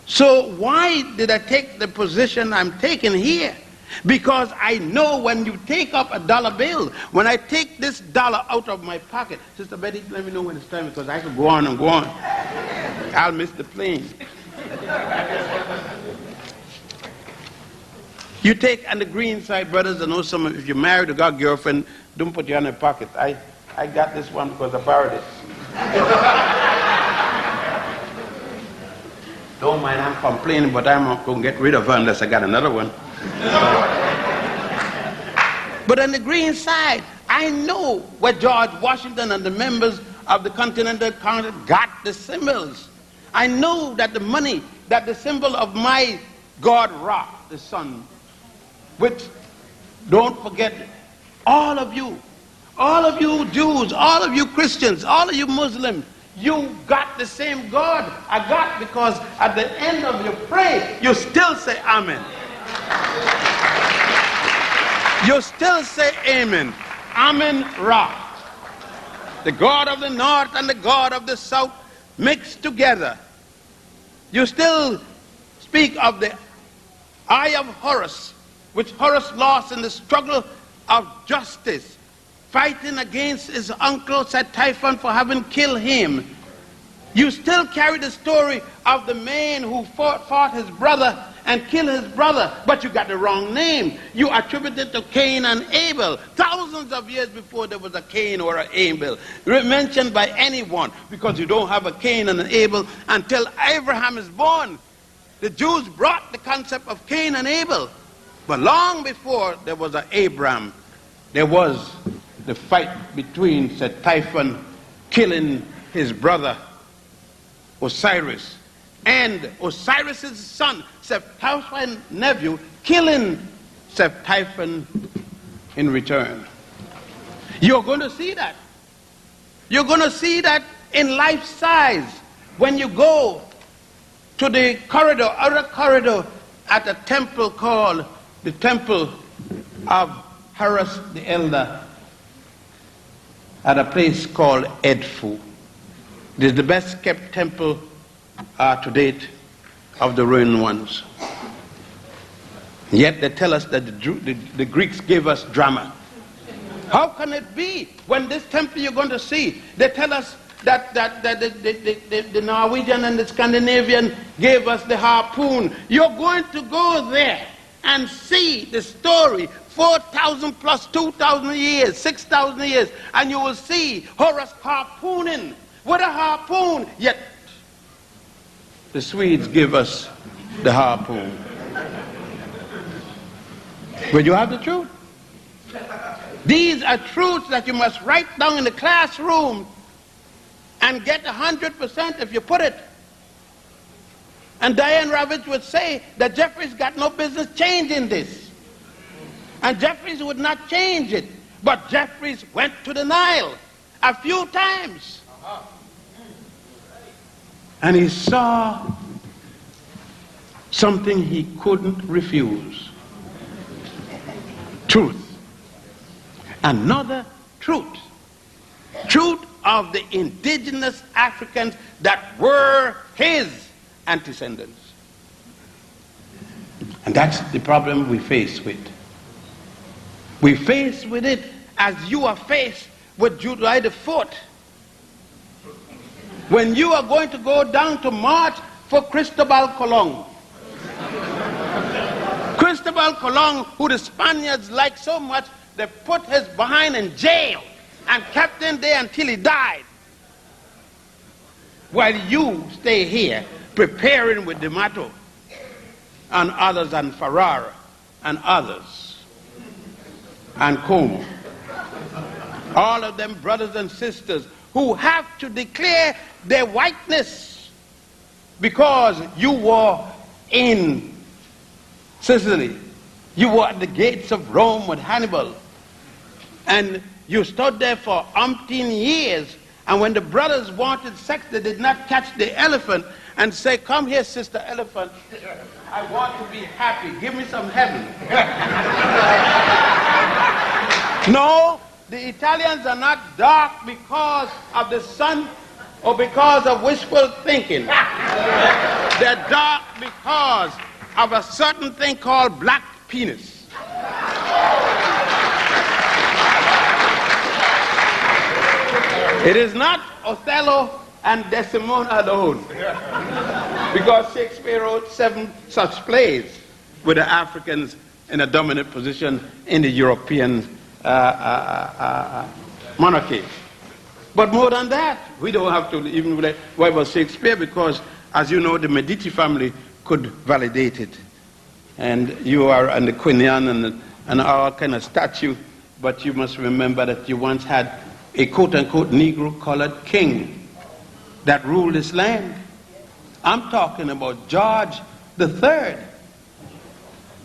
So why did I take the position I'm taking here? Because I know when you take up a dollar bill, when I take this dollar out of my pocket, Sister Betty, let me know when it's time, because I could go on and go on. I'll miss the plane. You take on the green side, brothers, I know some of, if you're married or got a girlfriend, don't put your hand in your pocket. I got this one because I borrowed it. Don't mind, I'm complaining, but I'm not going to get rid of her unless I got another one. But on the green side, I know where George Washington and the members of the Continental Congress got the symbols. I know that the money, that the symbol of my God Ra, the sun, which, don't forget, all of you Jews, all of you Christians, all of you Muslims, you got the same God I got, because at the end of your prayer, you still say Amen. You still say Amen. Amen Ra. The God of the north and the God of the south mixed together. You still speak of the Eye of Horus, which Horus lost in the struggle of justice, fighting against his uncle Typhon for having killed him. You still carry the story of the man who fought his brother and killed his brother, but you got the wrong name. You attribute it to Cain and Abel, thousands of years before there was a Cain or an Abel mentioned by anyone, because you don't have a Cain and an Abel until Abraham is born. The Jews brought the concept of Cain and Abel, but long before there was an Abraham, there was the fight between Typhon killing his brother Osiris, and Osiris's son, Typhon's nephew, killing Typhon in return. You're going to see that. You're going to see that in life size when you go to the corridor, outer corridor, at a temple called the Temple of Horus the Elder, at a place called Edfu. It is the best kept temple to date of the ruined ones. Yet they tell us that the Greeks gave us drama. How can it be when this temple you're going to see, they tell us that the Norwegian and the Scandinavian gave us the harpoon. You're going to go there and see the story 4,000 plus 2,000 years, 6,000 years, and you will see Horus harpooning with a harpoon, yet the Swedes give us the harpoon. But you have the truth. These are truths that you must write down in the classroom and get 100% if you put it. And Diane Ravitch would say that Jeffries got no business changing this. And Jeffries would not change it. But Jeffries went to the Nile a few times. And he saw something he couldn't refuse. Truth. Another truth. Truth of the indigenous Africans that were his antecedents. And that's the problem we face with. We face with it as you are faced with July the 4th. When you are going to go down to march for Cristobal Colon. Cristobal Colon, who the Spaniards liked so much, they put his behind in jail and kept him there until he died. While you stay here preparing with D'Amato and others and Ferrara and others and Como. All of them brothers and sisters who have to declare their whiteness because you were in Sicily. You were at the gates of Rome with Hannibal. And you stood there for umpteen years. And when the brothers wanted sex, they did not catch the elephant and say, come here, sister elephant. I want to be happy. Give me some heaven. No, the Italians are not dark because of the sun or because of wishful thinking. They're dark because of a certain thing called black penis. It is not Othello and Desdemona alone. Because Shakespeare wrote 7 such plays with the Africans in a dominant position in the European monarchy. But more than that, we don't have to even worry about Shakespeare because, as you know, the Medici family could validate it. And you are and the Queen Anne and all kind of statue, but you must remember that you once had a quote-unquote Negro-colored king that ruled this land. I'm talking about George III.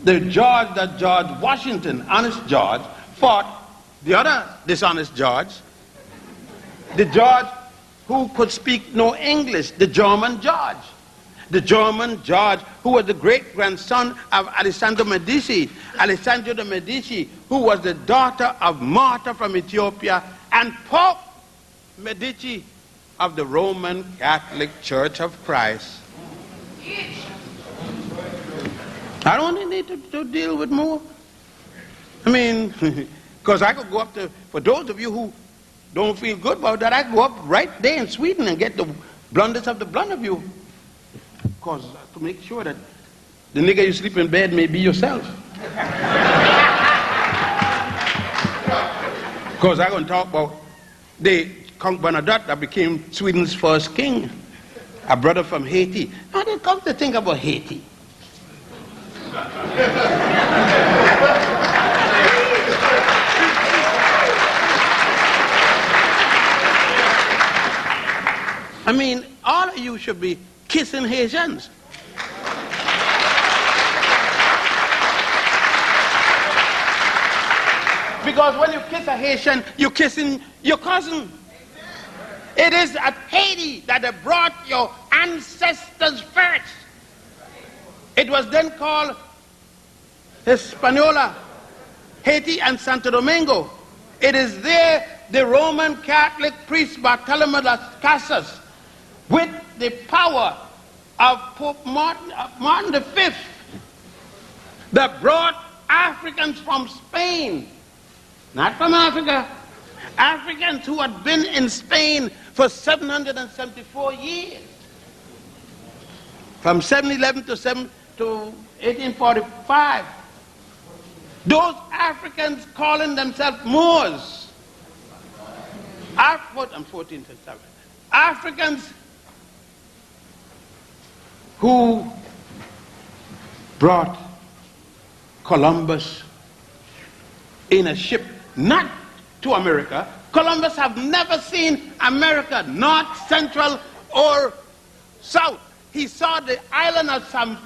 The George that George Washington, honest George, fought the other dishonest George. The George who could speak no English, the German George. The German George who was the great-grandson of Alessandro Medici. Alessandro de Medici, who was the daughter of Martha from Ethiopia, and Pope Medici of the Roman Catholic Church of Christ. I don't need to deal with more. I mean, because I could go up to, for those of you who don't feel good about that, I could go up right there in Sweden and get the blunders of the blunt of you. Because to make sure that the nigger you sleep in bed may be yourself. Because I'm going to talk about the Count Bernadotte that became Sweden's first king, a brother from Haiti. Now they come to think about Haiti. I mean, all of you should be kissing Haitians. Because when you kiss a Haitian, you're kissing your cousin. It is at Haiti that they brought your ancestors first. It was then called Hispaniola, Haiti and Santo Domingo. It is there the Roman Catholic priest Bartholomew las Casas, with the power of Pope Martin V, that brought Africans from Spain, not from Africa. Africans who had been in Spain for 774 years. From 711 to 1845. Those Africans calling themselves Moors. I'm 1457. Africans who brought Columbus in a ship, not to America. Columbus have never seen America, north, central, or south. He saw the island of San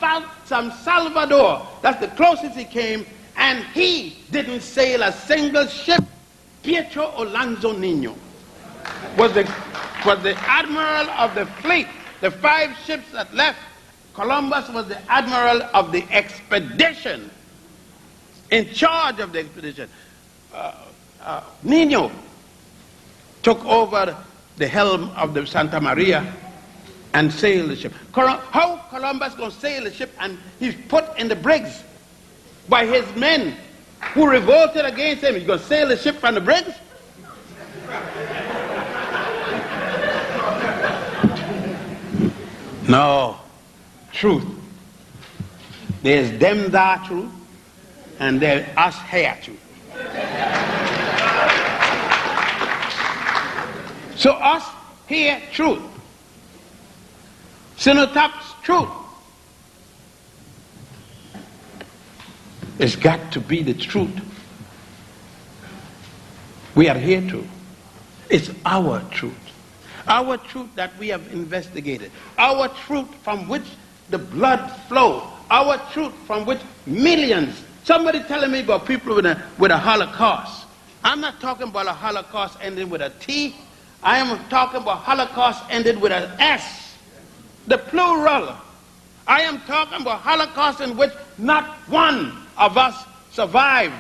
Salvador. That's the closest he came, and he didn't sail a single ship. Pietro Alonzo Nino was the admiral of the fleet. The 5 ships that left, Columbus was the admiral of the expedition, in charge of the expedition. Nino took over the helm of the Santa Maria and sailed the ship. How Columbus going to sail the ship and he's put in the brigs by his men who revolted against him? He's going to sail the ship from the brigs? No. Truth. There's them that truth, and there's us here truth. So us here truth. Sinotap's truth. It's got to be the truth we are here to. It's our truth. Our truth that we have investigated. Our truth from which the blood flows. Our truth from which millions. Somebody telling me about people with a Holocaust. I'm not talking about a Holocaust ending with a T. I am talking about Holocaust ended with an S. The plural. I am talking about Holocaust in which not one of us survived.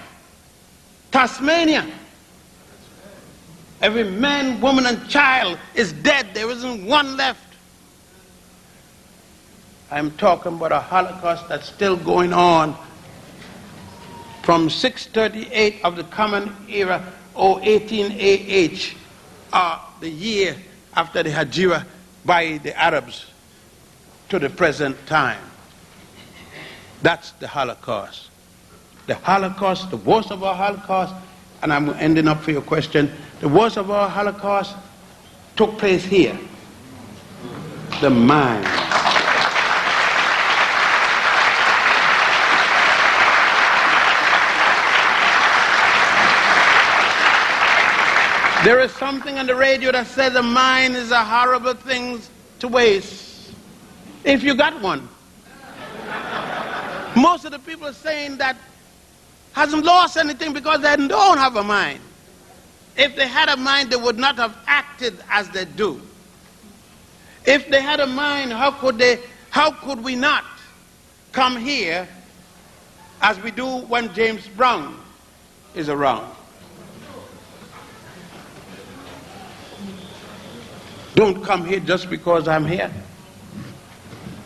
Tasmania. Every man, woman, and child is dead. There isn't one left. I'm talking about a Holocaust that's still going on from 638 of the Common Era, or 18 AH, the year after the Hijra by the Arabs, to the present time. That's the Holocaust. The Holocaust, the worst of our Holocaust, and I'm ending up for your question, the worst of our Holocaust took place here. The mind. There is something on the radio that says the mind is a horrible thing to waste. If you got one. Most of the people are saying that hasn't lost anything because they don't have a mind. If they had a mind, they would not have acted as they do. If they had a mind, how could we not come here as we do when James Brown is around? Don't come here just because I'm here.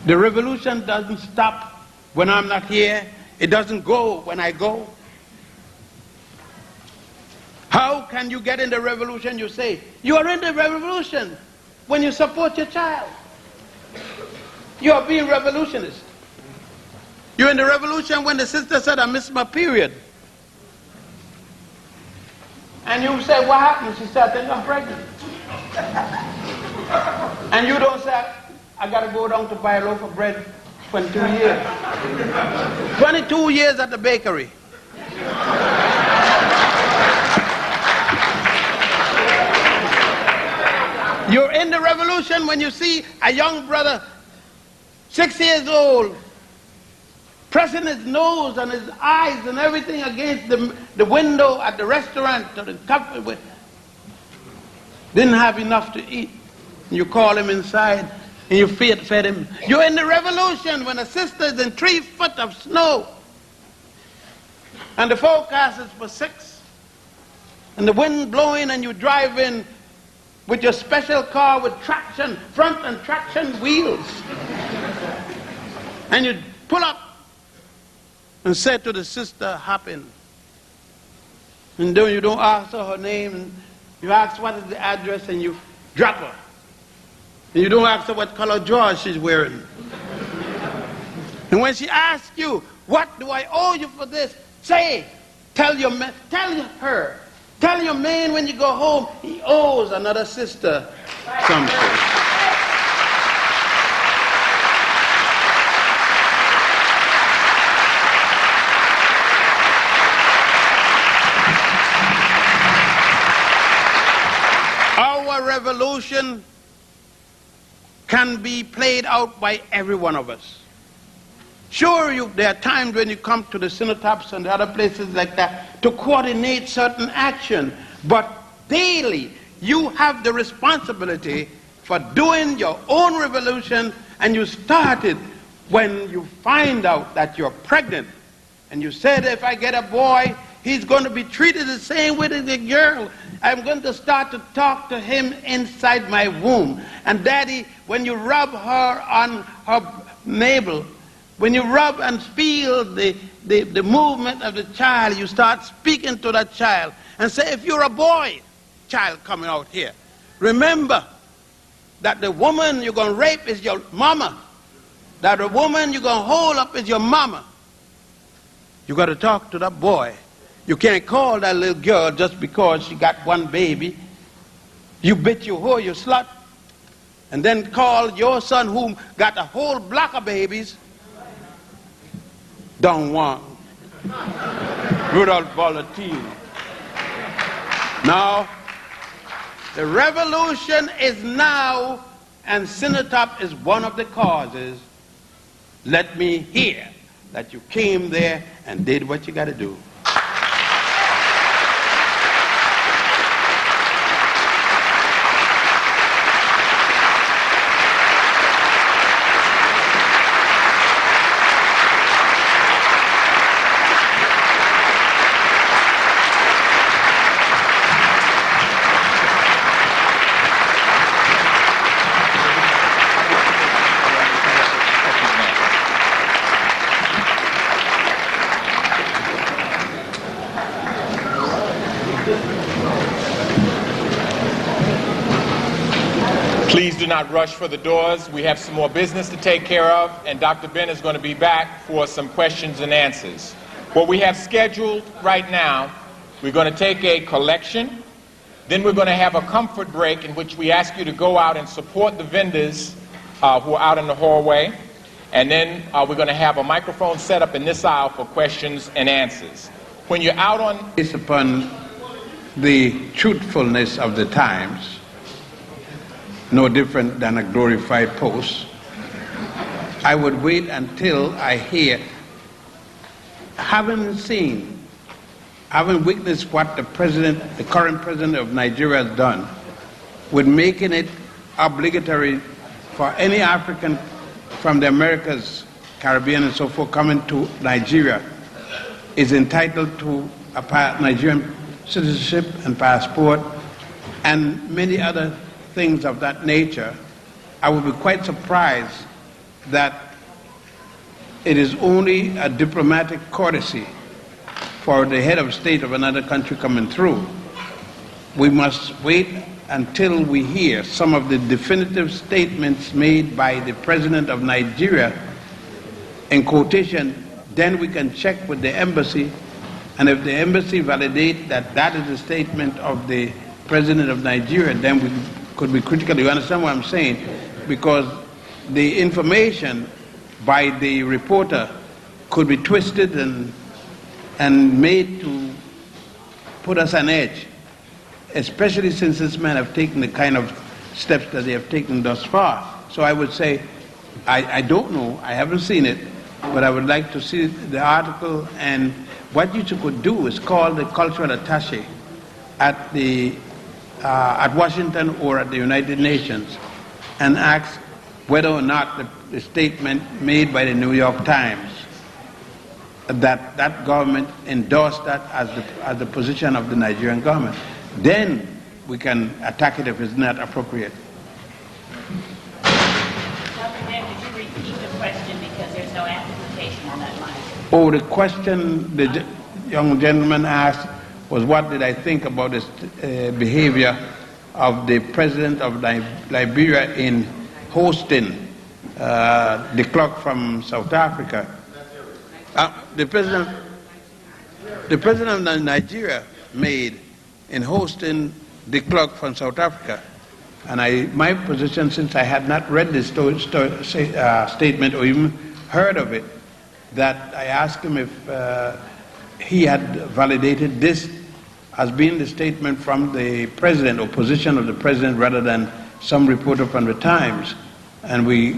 The revolution doesn't stop when I'm not here. It doesn't go when I go. How can you get in the revolution? You say, you are in the revolution when you support your child. You are being revolutionist. You're in the revolution when the sister said, I missed my period. And you say, what happened? She said, I think I'm pregnant. And you don't say, I got to go down to buy a loaf of bread. 22 years. 22 years at the bakery. You're in the revolution when you see a young brother, 6 years old, pressing his nose and his eyes and everything against the window at the restaurant or the cafe. Didn't have enough to eat. You call him inside and you fed him. You're in the revolution when a sister is in 3 foot of snow and the forecast is for 6 and the wind blowing and you drive in with your special car with traction, front and traction wheels. And you pull up and say to the sister, hop in. And then you don't ask her name, and you ask what is the address, and you drop her. And you don't ask her what color drawers she's wearing. And when she asks you, what do I owe you for this? Say, tell your man when you go home, he owes another sister something. Our revolution can be played out by every one of us. Sure, there are times when you come to the cenotaphs and the other places like that to coordinate certain action, but daily you have the responsibility for doing your own revolution, and you start it when you find out that you're pregnant. And you said, if I get a boy, he's going to be treated the same way as a girl. I'm going to start to talk to him inside my womb. And Daddy, when you rub her on her navel, when you rub and feel the movement of the child, you start speaking to that child and say, if you're a boy, child coming out here, remember that the woman you're going to rape is your mama. That the woman you're going to hold up is your mama. You got to talk to that boy. You can't call that little girl just because she got one baby. You bitch, you whore, you slut. And then call your son who got a whole block of babies Don Juan, Rudolph Valentino. Now, the revolution is now, and Cenotaph is one of the causes. Let me hear that you came there and did what you got to do. Please do not rush for the doors. We have some more business to take care of, and Dr. Ben is going to be back for some questions and answers. What we have scheduled right now, we're going to take a collection, then we're going to have a comfort break in which we ask you to go out and support the vendors who are out in the hallway, and then we're going to have a microphone set up in this aisle for questions and answers. When you're out on... Based upon the truthfulness of the times, no different than a glorified post, I would wait until I hear, having witnessed what the current president of Nigeria has done, with making it obligatory for any African from the Americas, Caribbean and so forth coming to Nigeria is entitled to a Nigerian citizenship and passport and many other things of that nature, I would be quite surprised that it is only a diplomatic courtesy for the head of state of another country coming through. We must wait until we hear some of the definitive statements made by the president of Nigeria in quotation. Then we can check with the embassy, and if the embassy validates that that is the statement of the president of Nigeria, then we could be critical. You understand what I'm saying? Because the information by the reporter could be twisted and made to put us on edge, especially since this man have taken the kind of steps that they have taken thus far. So I would say, I don't know, I haven't seen it, but I would like to see the article, and what you could do is call the cultural attaché at Washington or at the United Nations and ask whether or not the statement made by the New York Times that that government endorsed that as the position of the Nigerian government. Then we can attack it if it's not appropriate. Dr. Ben, could you repeat the question because there's no amplification on that line? Oh, the question the young gentleman asked was, what did I think about this behavior of the president of Liberia in hosting the clock from South Africa. The president of Nigeria made in hosting the clock from South Africa. And my position, since I had not read this statement or even heard of it, that I asked him if he had validated this as being the statement from the president or position of the president rather than some reporter from the Times. And we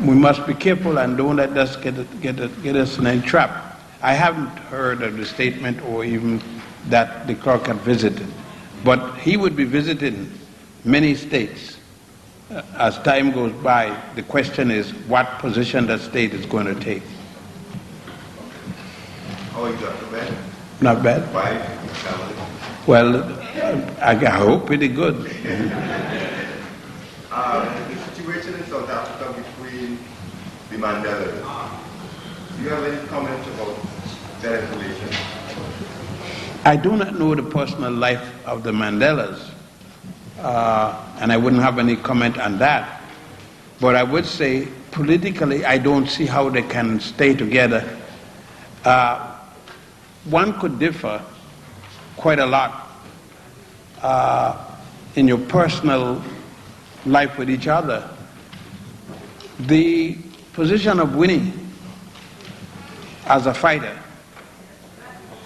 must be careful and don't let us get us in a trap. I haven't heard of the statement or even that the clerk had visited. But he would be visiting many states. As time goes by, the question is what position that state is going to take. How are you, Dr. Ben? Not bad. Wife, family? Well, I hope pretty good. The situation in South Africa between the Mandelas, do you have any comment about that information? I do not know the personal life of the Mandelas, and I wouldn't have any comment on that. But I would say, politically, I don't see how they can stay together. One could differ quite a lot in your personal life with each other. The position of Winnie as a fighter,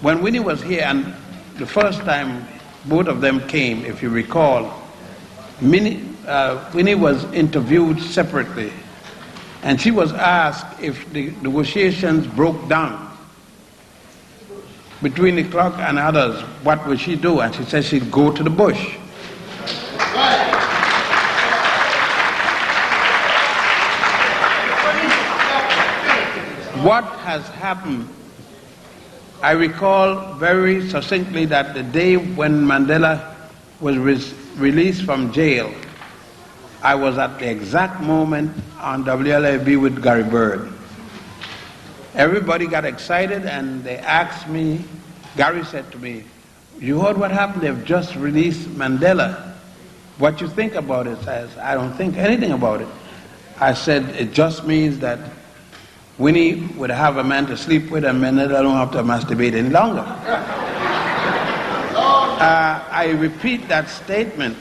when Winnie was here, and the first time both of them came, if you recall, Winnie was interviewed separately, and she was asked if the negotiations broke down between the clerk and others, what would she do? And she said she'd go to the bush. What has happened? I recall very succinctly that the day when Mandela was released from jail, I was at the exact moment on WLAB with Gary Bird. Everybody got excited and they asked me, Gary said to me, you heard what happened? They've just released Mandela. What you think about it? I don't think anything about it. I said, it just means that Winnie would have a man to sleep with and Mandela don't have to masturbate any longer. I repeat that statement.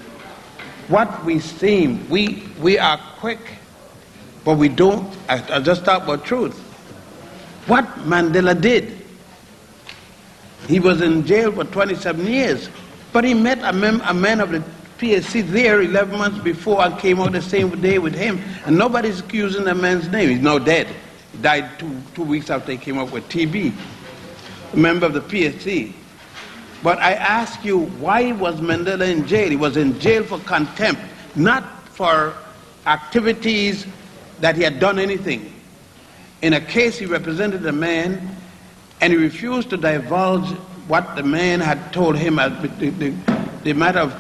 What we seem, we are quick, but we don't, I just talk about truth. What Mandela did, he was in jail for 27 years, but he met a man of the PSC there 11 months before and came out the same day with him, and nobody's accusing the man's name. He's now dead. He died two weeks after he came up with TB, a member of the PSC. But I ask you, why was Mandela in jail? He was in jail for contempt, not for activities that he had done anything. In a case, he represented a man, and he refused to divulge what the man had told him as the matter of a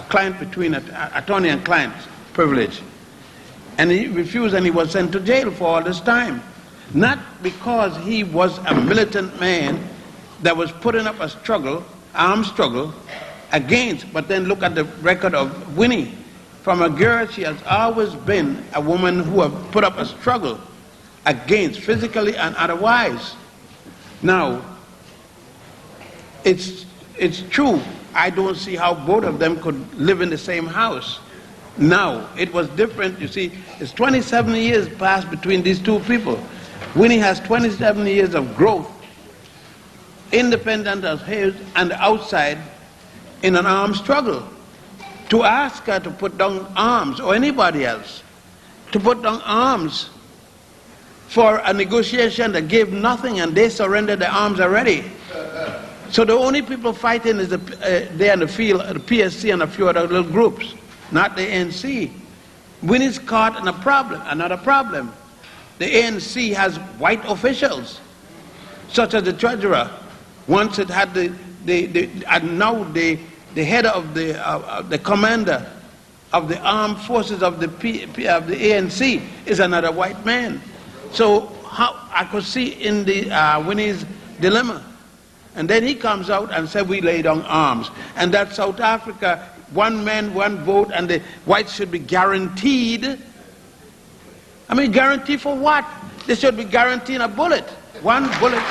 client between attorney and client privilege. And he refused, and he was sent to jail for all this time. Not because he was a militant man that was putting up a struggle, armed struggle, against, but then look at the record of Winnie. From a girl, she has always been a woman who has put up a struggle against, physically and otherwise. Now, it's true, I don't see how both of them could live in the same house. Now, it was different, you see, it's 27 years passed between these two people. Winnie has 27 years of growth, independent as his and outside in an armed struggle. To ask her to put down arms, or anybody else, to put down arms for a negotiation that gave nothing and they surrendered their arms already. So the only people fighting is there in the field, the PSC and a few other little groups, not the ANC. Winnie's caught in a problem, another problem. The ANC has white officials, such as the treasurer. Once it had and now the head of the commander of the armed forces of the ANC is another white man. So how I could see in the Winnie's dilemma. And then he comes out and said we lay down arms. And that South Africa, one man, one vote, and the whites should be guaranteed. I mean, guarantee for what? They should be guaranteeing a bullet. One bullet.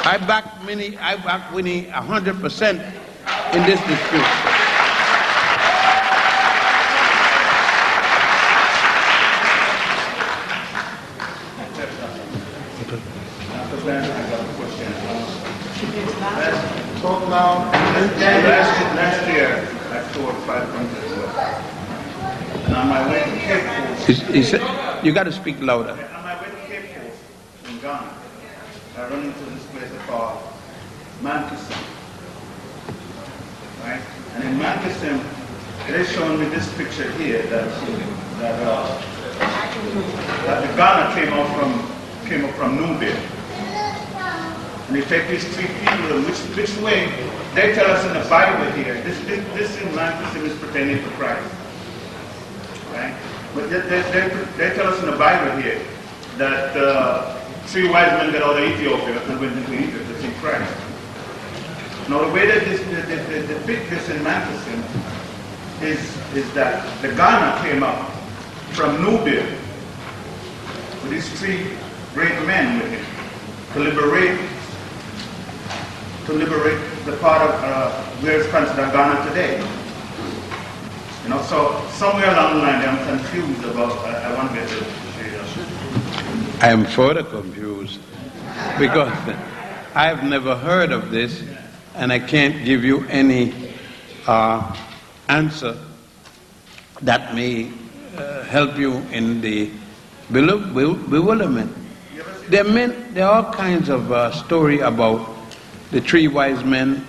I back Winnie 100% in this dispute. Talk now. Last year, I toured 5 countries. And on my way to Cape Coast, He said, you got to speak louder. on my way to Cape Coast in Ghana, I run into this place called Manchester. Right? And in Manchester, they showed me this picture here that the Ghana came up from Nubia. And they take these three people, which way? They tell us in the Bible here, this in Manchester is pertaining to Christ. Right? But they tell us in the Bible here that 3 wise men got out of Ethiopia and went into Egypt to see Christ. Now the way that they depict this in Manchester is that the Ghana came up from Nubia with these 3 great men with him to liberate the part of where it's considered Ghana today. You know, so somewhere along the line I'm confused about, I want to get to I am further confused because I have never heard of this and I can't give you any answer that may help you in the bewilderment. There are all kinds of story about the 3 wise men.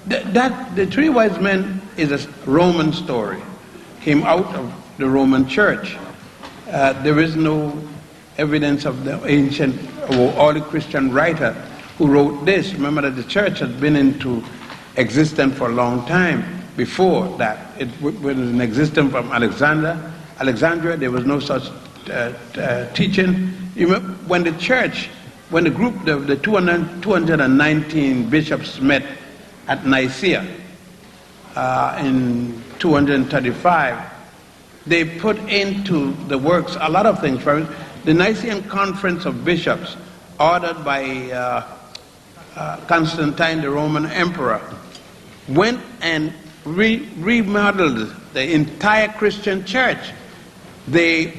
The 3 wise men is a Roman story, came out of the Roman church. There is no evidence of the ancient or early Christian writer who wrote this. Remember that the church has been into existence for a long time. Before that, it was in existence from Alexandria. There was no such teaching. When the group, the 219 bishops met at Nicaea in 235, they put into the works a lot of things. For the Nicene Conference of Bishops, ordered by Constantine, the Roman emperor, went and remodeled the entire Christian church. They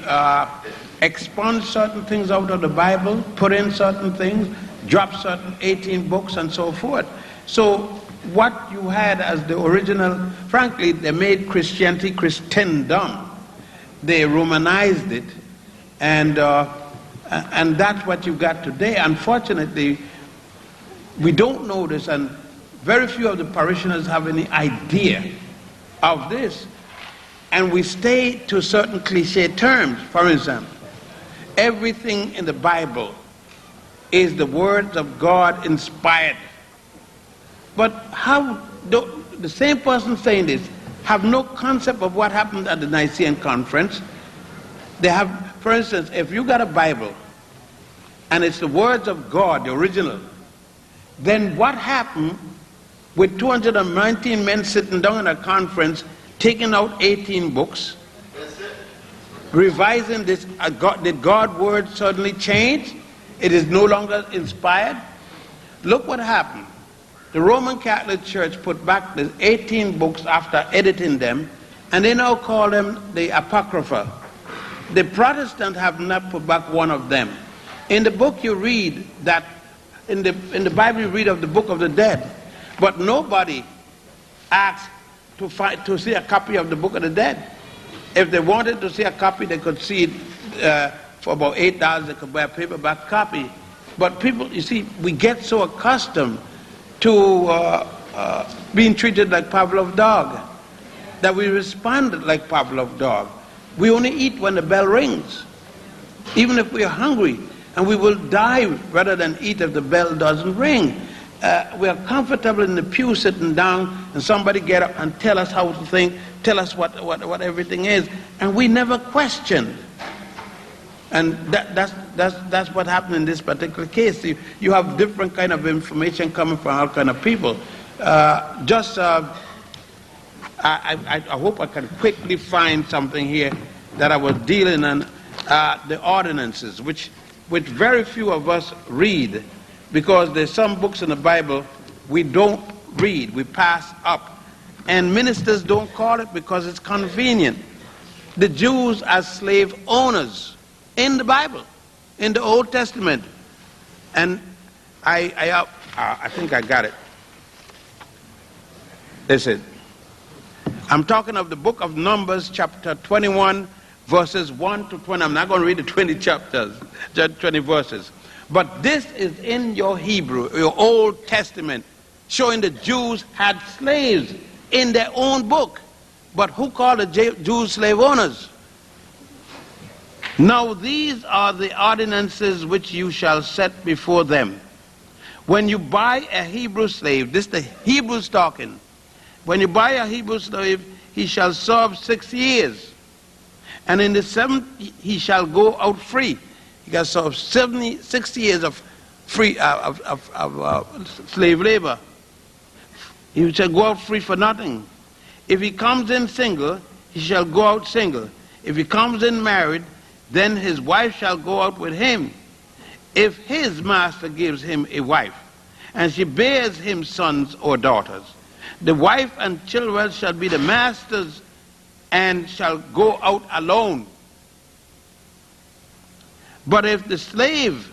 expunged certain things out of the Bible, put in certain things, dropped certain 18 books and so forth. So what you had as the original, frankly, they made Christianity Christendom. They Romanized it, and that's what you got today. Unfortunately, we don't know this, and very few of the parishioners have any idea of this. And we stay to certain cliche terms. For example, everything in the Bible is the words of God inspired. But how the same person saying this have no concept of what happened at the Nicene Conference? They have, for instance, if you got a Bible and it's the words of God, the original, then what happened with 219 men sitting down in a conference, taking out 18 books, revising this? Did God's word suddenly change? It is no longer inspired? Look what happened. The Roman Catholic Church put back the 18 books after editing them, and they now call them the Apocrypha. The Protestants have not put back one of them. In the book you read that, in the Bible you read of the Book of the Dead, but nobody asked to see a copy of the Book of the Dead. If they wanted to see a copy, they could see it for about $8. They could buy a paperback copy. But people, you see, we get so accustomed to being treated like Pavlov dog that we respond like Pavlov dog. We only eat when the bell rings, even if we are hungry, and we will die rather than eat if the bell doesn't ring. we are comfortable in the pew sitting down, and somebody get up and tell us how to think, tell us what everything is, and we never question. And that's what happened in this particular case. You have different kind of information coming from all kind of people. I hope I can quickly find something here that I was dealing on, the ordinances, which very few of us read, because there's some books in the Bible we don't read, we pass up. And ministers don't call it because it's convenient. The Jews as slave owners in the Bible, in the Old Testament. And I think I got it. Listen, I'm talking of the book of Numbers, chapter 21, verses 1 to 20. I'm not going to read the 20 chapters, just 20 verses. But this is in your Hebrew, your Old Testament, showing the Jews had slaves in their own book. But who called the Jews slave owners? Now these are the ordinances which you shall set before them. When you buy a Hebrew slave, this is the Hebrews talking. When you buy a Hebrew slave, he shall serve 6 years. And in the 7th, he shall go out free. He can serve 60 years of free slave labor. He shall go out free for nothing. If he comes in single, he shall go out single. If he comes in married, then his wife shall go out with him. If his master gives him a wife, and she bears him sons or daughters, the wife and children shall be the master's, and shall go out alone. But if the slave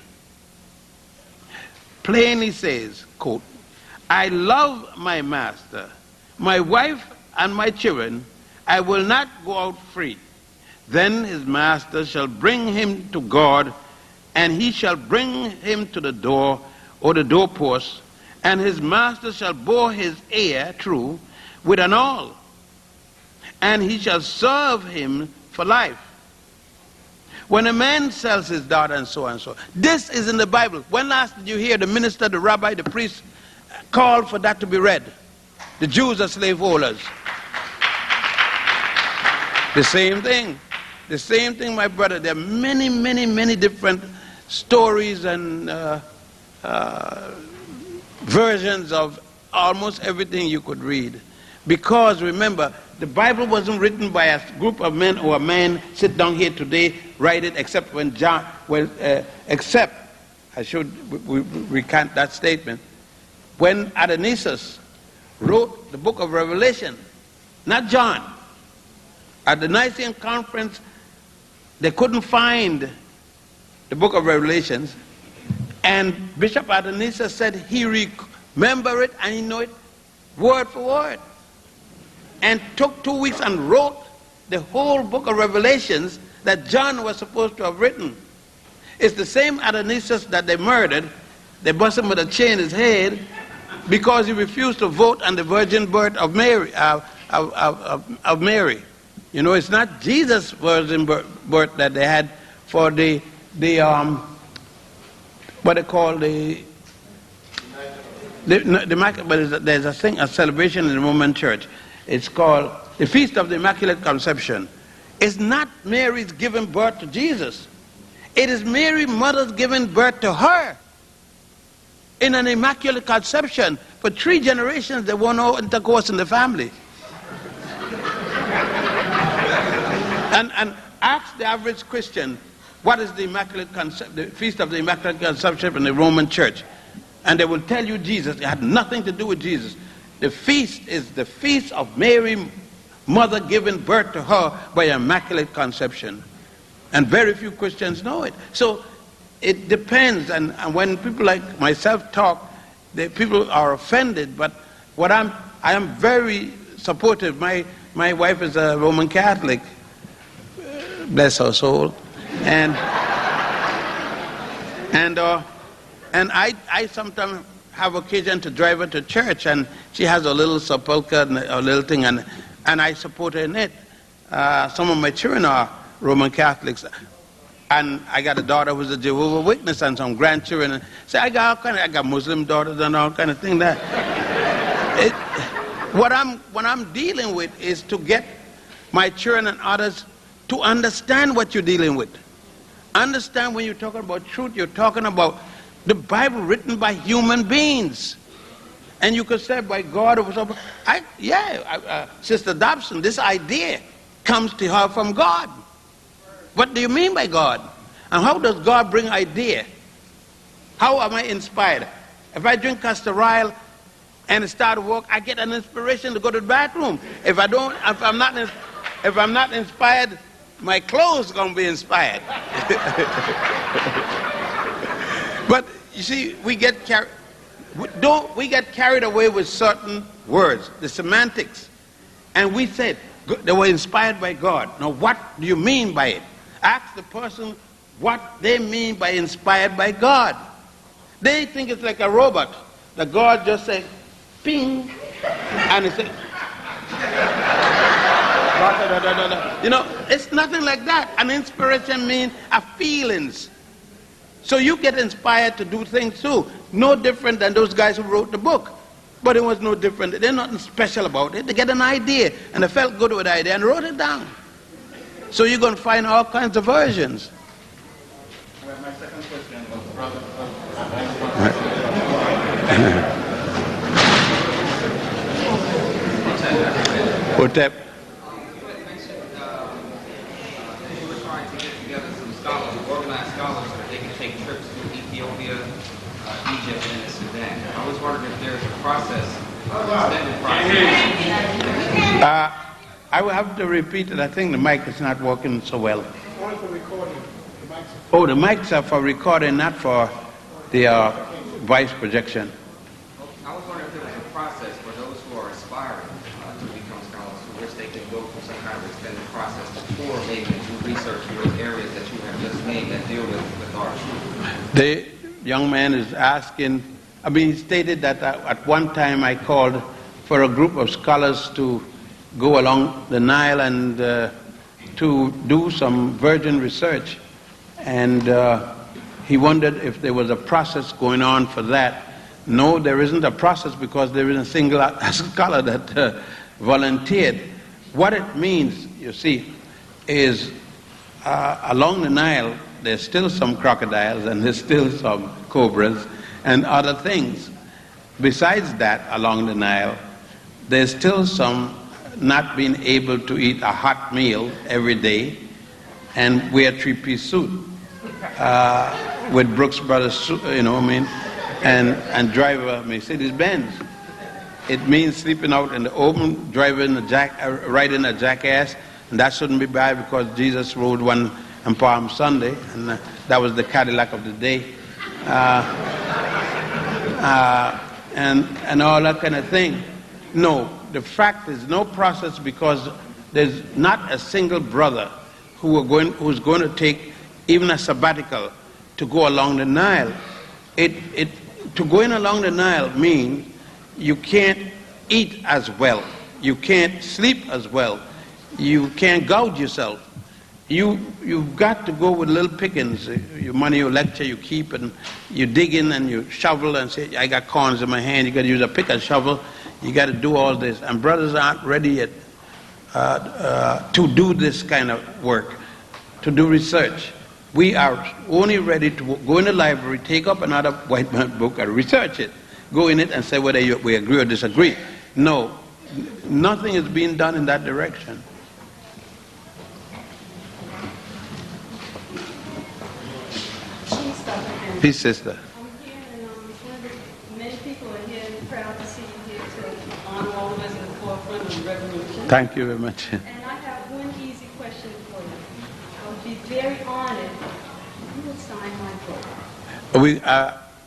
plainly says, quote, I love my master, my wife and my children, I will not go out free, then his master shall bring him to God, and he shall bring him to the door or the doorpost, and his master shall bore his ear through with an awl, and he shall serve him for life. When a man sells his daughter and so on, this is in the Bible. When last did you hear the minister, the rabbi, the priest call for that to be read? The Jews are slaveholders. The same thing. The same thing, my brother. There are many, many, many different stories and versions of almost everything you could read. Because remember, the Bible wasn't written by a group of men or a man sit down here today, write it, except when John, except, I should recant that statement, when Adonisus wrote the book of Revelation, not John. At the Nicene Conference, they couldn't find the book of Revelations, and Bishop Adonisus said he remembered it and he knew it word for word, and took 2 weeks and wrote the whole book of Revelations that John was supposed to have written. It's the same Adonisus that they murdered. They bust him with a chain in his head because he refused to vote on the virgin birth of Mary. Of Mary. You know, it's not Jesus' virgin birth that they had for the what they call but there's a thing, a celebration in the Roman Church. It's called the Feast of the Immaculate Conception. It's not Mary's giving birth to Jesus. It is Mary's mother's giving birth to her in an immaculate conception. For 3 generations, there were no intercourse in the family. And ask the average Christian, what is the the Feast of the Immaculate Conception in the Roman Church? And they will tell you Jesus. It had nothing to do with Jesus. The feast is the feast of Mary, mother giving birth to her by immaculate conception. And very few Christians know it. So it depends. And when people like myself talk, people are offended. But I am very supportive. My wife is a Roman Catholic. Bless her soul. And I sometimes have occasion to drive her to church, and she has a little sepulchre and a little thing, and I support her in it. Some of my children are Roman Catholics. And I got a daughter who's a Jehovah's Witness and some grandchildren. And say, I got Muslim daughters and all kind of things. What I'm dealing with is to get my children and others to understand what you're dealing with. Understand when you're talking about truth, you're talking about the Bible written by human beings. And you could say by God or something. Sister Dobson, this idea comes to her from God. What do you mean by God? And how does God bring idea? How am I inspired? If I drink castor oil and start to walk, I get an inspiration to go to the bathroom. If I'm not inspired, my clothes are gonna be inspired. But you see, we get carried away with certain words, the semantics, and we said they were inspired by God. Now, what do you mean by it? Ask the person what they mean by inspired by God. They think it's like a robot. The God just says, ping, and it says, you know, it's nothing like that. An inspiration means a feelings. So you get inspired to do things too. No different than those guys who wrote the book. But it was no different. There's nothing special about it. They get an idea, and they felt good with the idea and wrote it down. So you're going to find all kinds of versions. Well, my second question was, brother. What's that? You were trying to get together some scholars, organized scholars, so that they can take trips to Ethiopia, Egypt, and the Sudan. I was wondering if there's a process, an extended process. I will have to repeat it. I think the mic is not working so well. Only for recording. Oh, the mics are for recording, not for the voice projection. I was wondering if there was a process for those who are aspiring to become scholars, for which they can go through some kind of extended process before maybe do research in those areas that you have just named that deal with our truth. The young man is asking, he stated that at one time I called for a group of scholars to go along the Nile and to do some virgin research. And he wondered if there was a process going on for that. No, there isn't a process because there isn't a single scholar that volunteered. What it means, you see, is along the Nile, there's still some crocodiles and there's still some cobras and other things. Besides that, along the Nile, there's still some not being able to eat a hot meal every day and wear three-piece suit with Brooks Brothers suit, and drive a Mercedes Benz. It means sleeping out in the open, riding a jackass, and that shouldn't be bad because Jesus rode one on Palm Sunday, and that was the Cadillac of the day, and all that kind of thing. No, the fact is no process because there's not a single brother who's going to take even a sabbatical to go along the Nile. To going along the Nile means you can't eat as well, you can't sleep as well, you can't gouge yourself. You've got to go with little pickings. Your money, your lecture, you keep, and you dig in and you shovel and say, I got corns in my hand. You got to use a pick and shovel. You got to do all this. And brothers aren't ready yet to do this kind of work, to do research. We are only ready to go in the library, take up another white man book and research it. Go in it and say whether we agree or disagree. No, nothing is being done in that direction. Peace, sister. I'm here, and many people are here and proud to see you here to honor all of us in the forefront of the revolution. Thank you very much. And I have one easy question for you. I would be very honored if you would sign my book.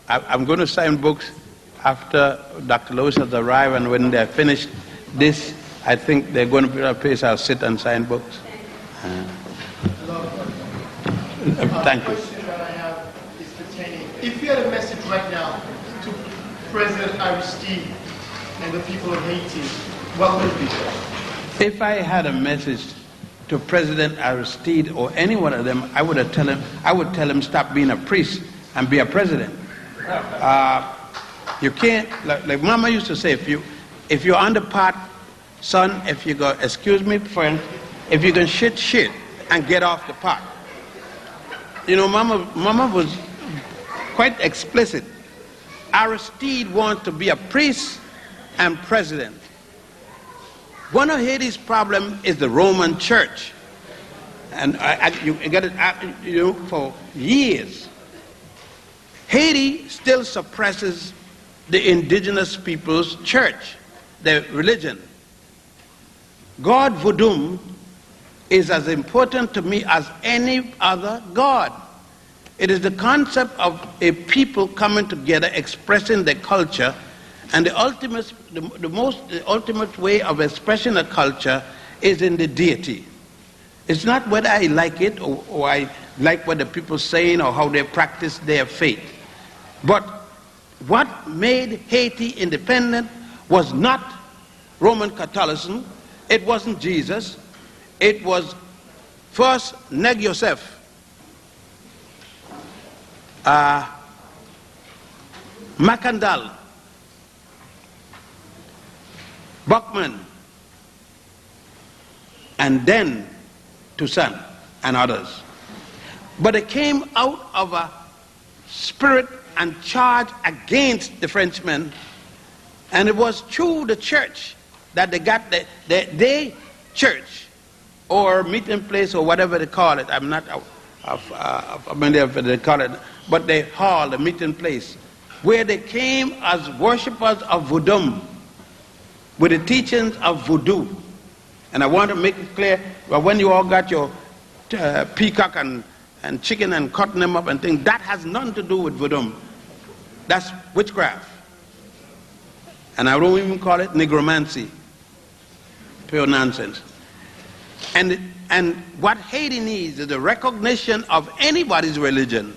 I'm going to sign books after Dr. Lewis has arrived, and when they're finished this, I think they're going to be a place I'll sit and sign books. Thank you. If you had a message right now to President Aristide and the people of Haiti, what would it be? If I had a message to President Aristide or any one of them, I would tell him stop being a priest and be a president. You can't, like Mama used to say, if you're on the pot, son, if you go, excuse me, friend, if you can shit and get off the pot. You know, Mama was quite explicit. Aristide wants to be a priest and president. One of Haiti's problems is the Roman Church, and you get it, for years. Haiti still suppresses the indigenous people's church, their religion. God Voodoo is as important to me as any other God. It is the concept of a people coming together, expressing their culture, and the ultimate way of expressing a culture is in the deity. It's not whether I like it or I like what the people saying or how they practice their faith. But what made Haiti independent was not Roman Catholicism. It wasn't Jesus. It was first Josef, Macandal, Buckman, and then Toussaint and others. But it came out of a spirit and charge against the Frenchmen, and it was through the church that they got the church or meeting place or whatever they call it. I'm not familiar with they call it, but they hall, the meeting place, where they came as worshippers of voodoo, with the teachings of voodoo. And I want to make it clear, well, when you all got your peacock and chicken and cutting them up and things, that has nothing to do with voodoo. That's witchcraft. And I don't even call it negromancy. Pure nonsense. And what Haiti needs is the recognition of anybody's religion.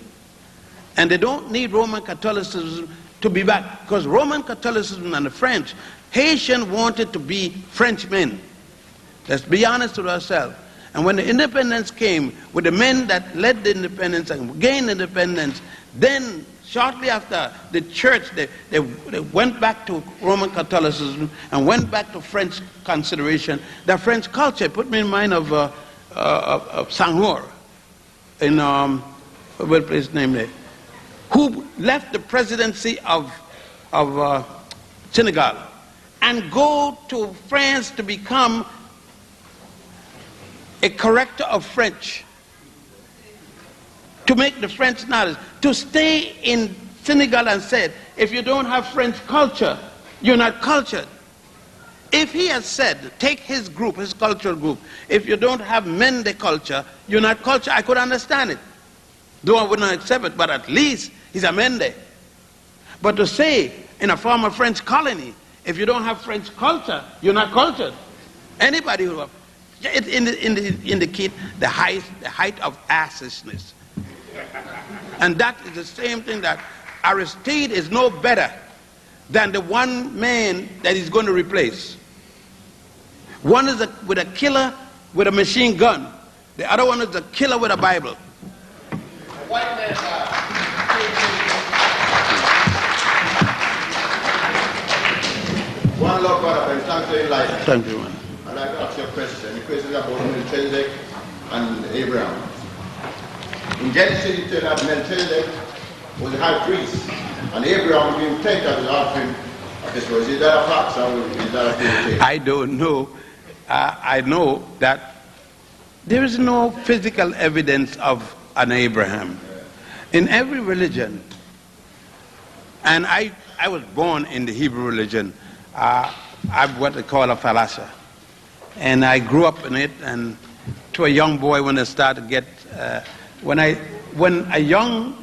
And they don't need Roman Catholicism to be back, because Roman Catholicism and the French, Haitians wanted to be Frenchmen. Let's be honest with ourselves. And when the independence came, with the men that led the independence and gained independence, then shortly after, the church, they went back to Roman Catholicism and went back to French consideration. The French culture put me in mind of Senghor, in what place name there, who left the presidency of Senegal and go to France to become a corrector of French, to make the French knowledge, to stay in Senegal and said, if you don't have French culture, you're not cultured. If he has said, take his group, his cultural group, if you don't have Mende culture, you're not cultured, I could understand it. Though I would not accept it, but at least he's a Mende. But to say, in a former French colony, if you don't have French culture, you're not cultured. Anybody who it indicate the height of assishness. And that is the same thing, that Aristide is no better than the one man that he's going to replace. One is with a killer with a machine gun. The other one is a killer with a Bible. White man, one love, brother, and thanks for your life. Thank you, man. I'd like to ask you a question. The question is about Melchizedek and Abraham. In Genesis, it said that Melchizedek was the high priest, and Abraham being taken as an offering. So is that a fact, or is that a theory? I don't know. I know that there is no physical evidence of an Abraham. In every religion, and I was born in the Hebrew religion, I'm what they call a falasha. And I grew up in it, and to a young boy when I started to get, when a young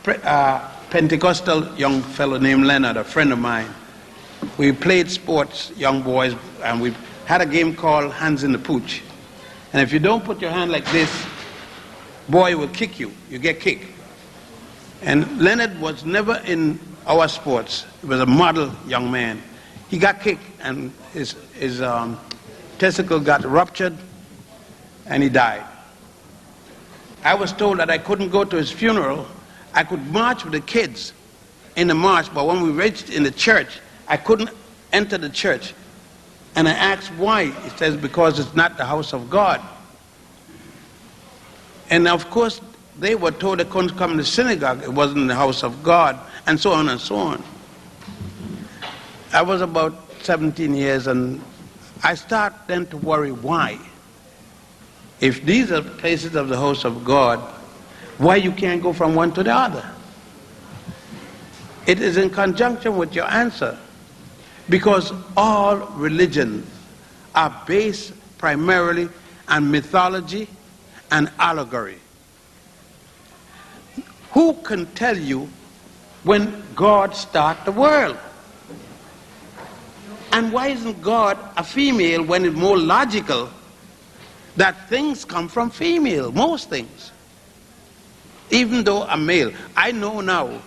Pentecostal young fellow named Leonard, a friend of mine, we played sports, young boys, and we had a game called Hands in the Pooch. And if you don't put your hand like this, boy will kick you. You get kicked. And Leonard was never in our sports. He was a model young man. He got kicked, and his testicle got ruptured, and he died. I was told that I couldn't go to his funeral. I could march with the kids in the march, but when we reached in the church, I couldn't enter the church. And I asked why. He says, because it's not the house of God. And of course, they were told they couldn't come to the synagogue. It wasn't the house of God, and so on and so on. I was about 17 years, and I start then to worry why. If these are places of the house of God, why you can't go from one to the other? It is in conjunction with your answer, because all religions are based primarily on mythology and allegory. Who can tell you when God started the world? And why isn't God a female when it's more logical that things come from female, most things? Even though a male, I know now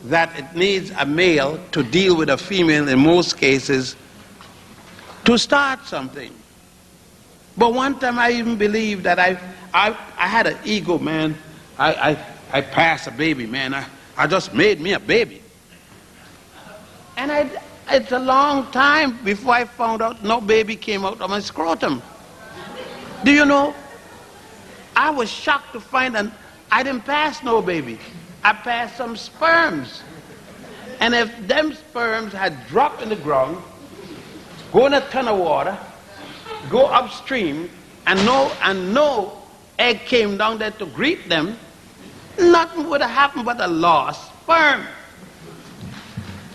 that it needs a male to deal with a female in most cases to start something. But one time I even believed that I had an ego, man. I passed a baby, man. I just made me a baby. And it's a long time before I found out no baby came out of my scrotum. Do you know? I was shocked to find that I didn't pass no baby. I passed some sperms. And if them sperms had dropped in the ground, go in a ton of water, go upstream, and no egg came down there to greet them, nothing would have happened but a lost sperm.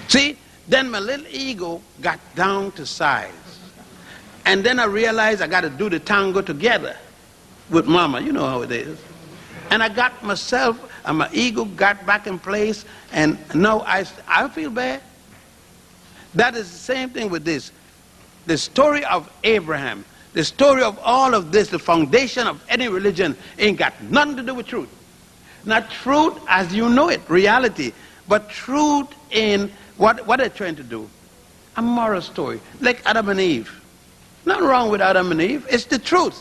See, then my little ego got down to size. And then I realized I got to do the tango together with mama. You know how it is. And I got myself, and my ego got back in place, and now I feel bad. That is the same thing with this. The story of Abraham, the story of all of this, the foundation of any religion, ain't got nothing to do with truth. Not truth as you know it, reality, but truth in what they're trying to do. A moral story, like Adam and Eve. Nothing wrong with Adam and Eve. It's the truth,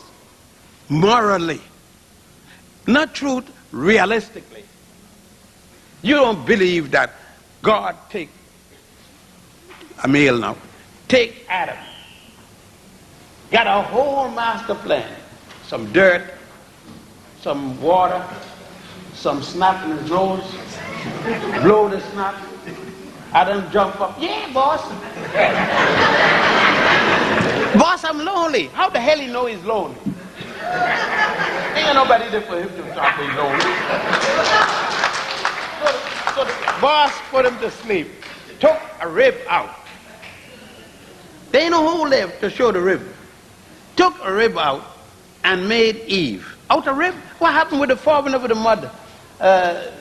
morally. Not truth realistically. You don't believe that God take a male now, take Adam, got a whole master plan, some dirt, some water, some snot in his nose, blow the snot, Adam jump up, yeah, boss. Boss, I'm lonely. How the hell he know he's lonely? Ain't nobody there for him to talk he's lonely. So the boss put him to sleep, took a rib out. There ain't no hole there to show the rib. Took a rib out and made Eve. Out of rib? What happened with the forming of the mud? God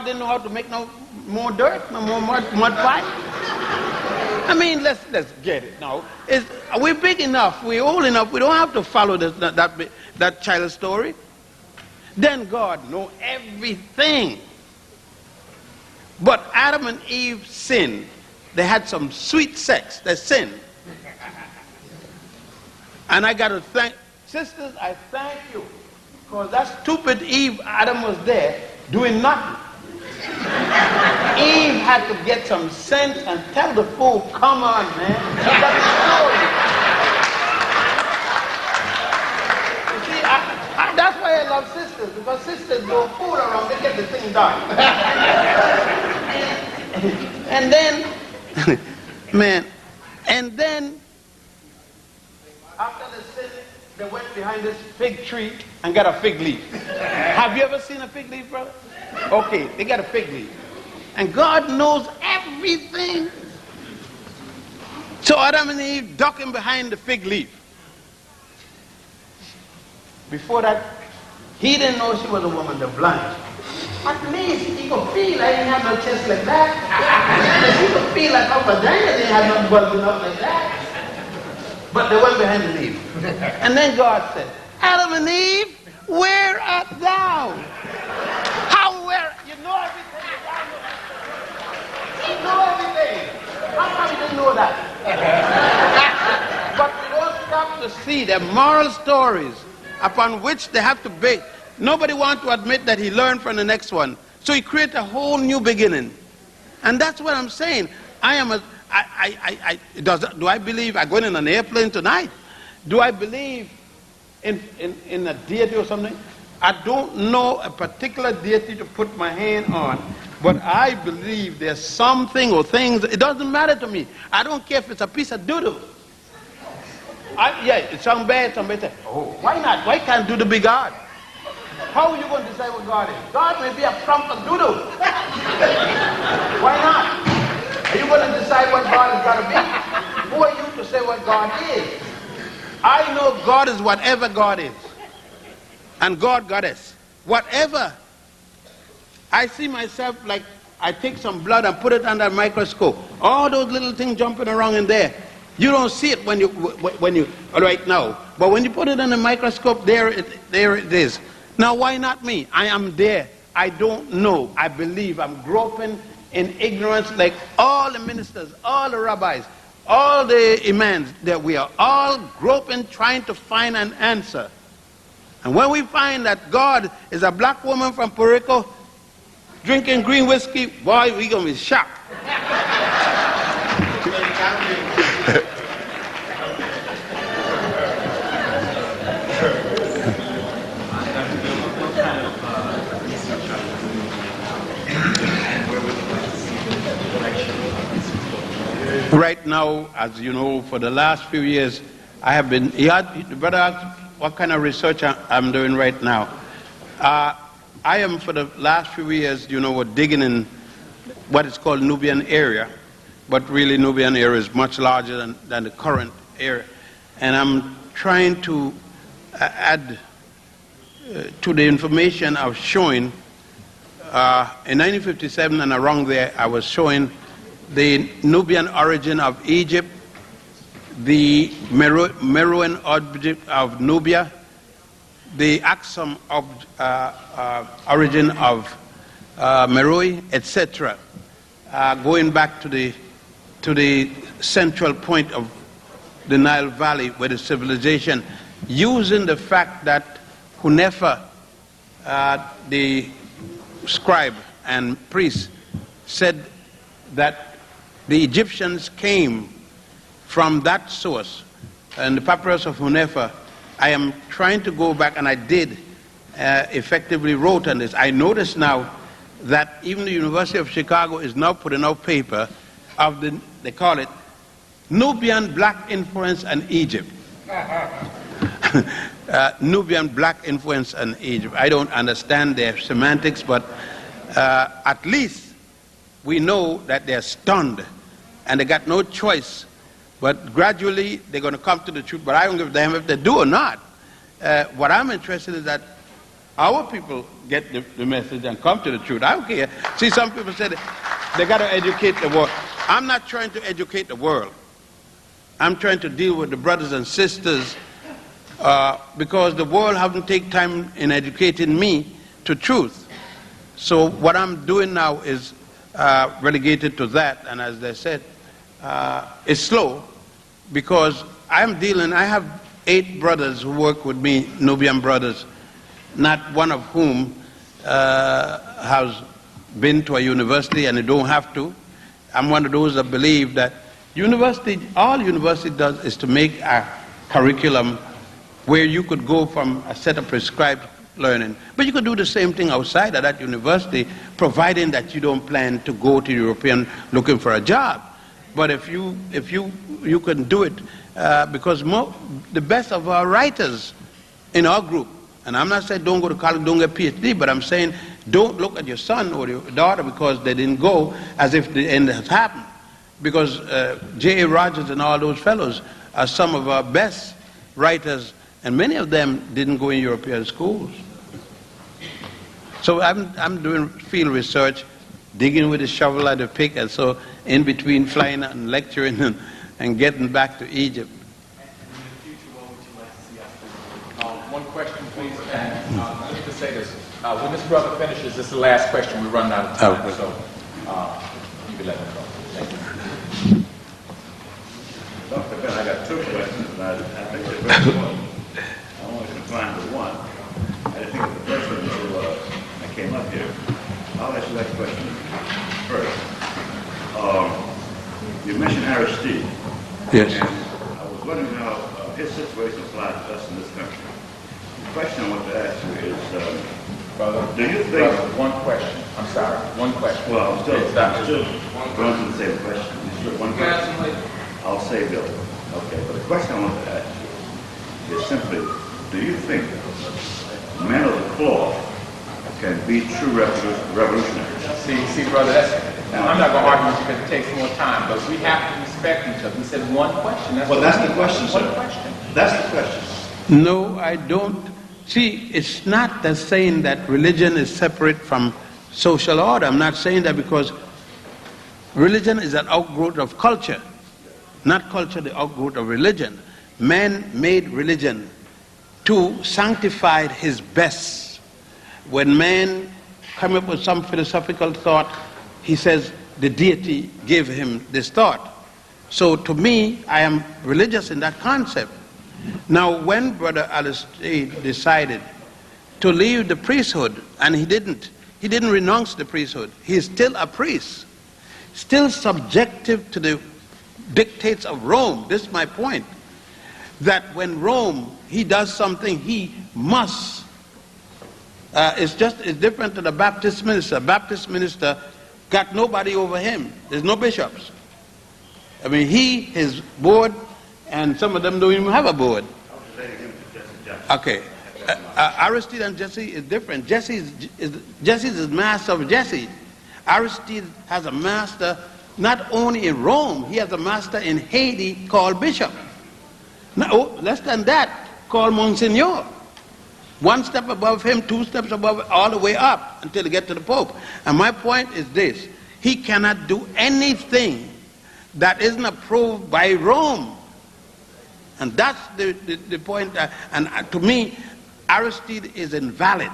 didn't know how to make no more dirt, no more mud pie. I mean, let's get it now. We're big enough, we're old enough, we don't have to follow that child's story. Then God knows everything. But Adam and Eve sinned. They had some sweet sex, they sinned. And I got to thank, sisters, I thank you. Because that stupid Eve, Adam was there doing nothing. Eve had to get some sense and tell the fool, come on, man. That's the story. You see, that's why I love sisters, because sisters go fool around, they get the thing done. And then, man, and then, after the sin, they went behind this fig tree and got a fig leaf. Have you ever seen a fig leaf, brother? Okay, they got a fig leaf. And God knows everything. So Adam and Eve ducking behind the fig leaf. Vibefore that, he didn't know she was a woman, the blind. At least he could feel I didn't have no chest like that. He could feel like her vagina didn't have no bulging up like that. But they went behind the leaf. And then God said, Adam and Eve, where art thou? How, where? You know everything. You know everything. How come you didn't know that? But we don't stop to see the moral stories upon which they have to base. Nobody wants to admit that he learned from the next one. So he created a whole new beginning. And that's what I'm saying. Do I believe I'm going in an airplane tonight? Do I believe in a deity or something? I don't know a particular deity to put my hand on, but I believe there's something or things. It doesn't matter to me. I don't care if it's a piece of doodle. Yeah, it sounds bad. Somebody say, oh, why not? Why can't doodle be God? How are you going to decide what God is? God may be a clump of doodle. Why not? Are you going to decide what God is going to be? Who are you to say what God is? I know God is whatever God is. And God goddess. Whatever. I see myself like I take some blood and put it under a microscope. All those little things jumping around in there. You don't see it when you right now. But when you put it in a microscope, there it is. Now why not me? I am there. I don't know. I believe I'm groping in ignorance like all the ministers, all the rabbis, all the imams, that we are all groping trying to find an answer. And when we find that God is a black woman from Puerto Rico drinking green whiskey, boy, we're going to be shocked. Right now, as you know, for the last few years, I have been, the brother asked what kind of research I'm doing right now. I am, for the last few years, you know, digging in what is called Nubian area, but really Nubian area is much larger than the current area. And I'm trying to add to the information I was showing. In 1957 and around there, I was showing the Nubian origin of Egypt, the Meroan object of Nubia, the Aksum origin of Meroe, etc., going back to the central point of the Nile Valley where the civilization, using the fact that Hunefa, the scribe and priest, said that the Egyptians came from that source. And the papyrus of Hunefa, I am trying to go back, and I did effectively wrote on this. I notice now that even the University of Chicago is now putting out paper of they call it Nubian Black Influence and Egypt. Nubian Black Influence and Egypt. I don't understand their semantics, but at least we know that they're stunned and they got no choice. But gradually they're going to come to the truth. But I don't give a damn if they do or not. What I'm interested in is that our people get the message and come to the truth. I don't care. See, some people say they got to educate the world. I'm not trying to educate the world. I'm trying to deal with the brothers and sisters because the world haven't taken time in educating me to truth. So what I'm doing now is relegated to that. And as they said, it's slow because I have 8 brothers who work with me, Nubian brothers, not one of whom has been to a university, and they don't have to. I'm one of those that believe that all university does is to make a curriculum where you could go from a set of prescribed learning. But you could do the same thing outside of that university, providing that you don't plan to go to European looking for a job. But if you can do it, because the best of our writers in our group, and I'm not saying don't go to college, don't get a PhD, but I'm saying don't look at your son or your daughter because they didn't go as if the end has happened. Because J.A. Rogers and all those fellows are some of our best writers, and many of them didn't go in European schools. So I'm doing field research, digging with a shovel and a pick, and so in between flying and lecturing and getting back to Egypt. And in the future, what would you like to see us do? One question, please. And let me just say this. When this brother finishes, this is the last question. We're running out of time, Okay. so you can let him go. Thank you. Dr. Ben, I got 2 questions. but I think the first one, I want to confine to one. I think the first one until I came up here. I'll ask you that question first. You mentioned Aristide. Yes. And I was wondering how his situation applies to us in this country. The question I want to ask you is, Brother, do you think... brother, one question. I'm sorry, one question. Well, I'm still It's going to the same question. One question. I'll say Bill. Okay, but the question I want to ask you is simply, do you think men of the cloth can be true revolutionaries? See, brother, I'm not going to argue with you because it takes more time, but we have to respect each other. We said one question. Well, that's the question, sir. One question. That's the question. No, I don't. See, it's not the saying that religion is separate from social order. I'm not saying that, because religion is an outgrowth of culture, not culture the outgrowth of religion. Man made religion to sanctify his best. When man come up with some philosophical thought, he says the deity gave him this thought. So to me, I am religious in that concept. Now, when Brother Aristide decided to leave the priesthood, and he didn't renounce the priesthood, he is still a priest, still subjective to the dictates of Rome. This is my point, that when Rome, he does something, he must. It's different to the Baptist minister. Baptist minister got nobody over him. There's no bishops. I mean, his board, and some of them don't even have a board. Okay. Aristide and Jesse is different. Jesse is master of Jesse. Aristide has a master not only in Rome, he has a master in Haiti called bishop. Now, less than that, called Monsignor. One step above him, two steps above, all the way up until he gets to the Pope. And my point is this: he cannot do anything that isn't approved by Rome. And that's the point. And to me, Aristide is invalid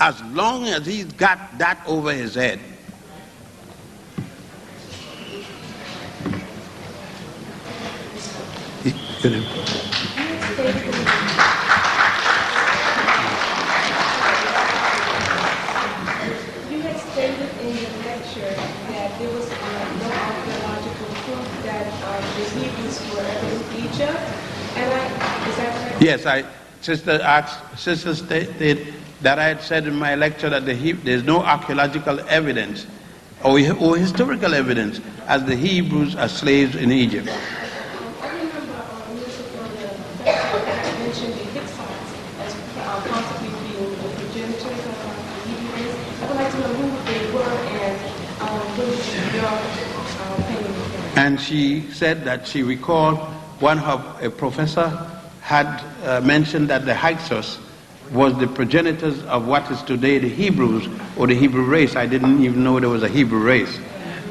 as long as he's got that over his head. You had stated in your lecture that there was no archaeological proof that the Hebrews were in Egypt. Is that correct? Yes, Sister stated that I had said in my lecture that there's no archaeological evidence or historical evidence as the Hebrews are slaves in Egypt. I remember Minister from the that mentioned the Hittites as possibly being the progenitors of the Hebrews. I would like to know who they were and what is your opinion? And she said that she recalled a professor had mentioned that the Hyksos was the progenitors of what is today the Hebrews, or the Hebrew race. I didn't even know there was a Hebrew race.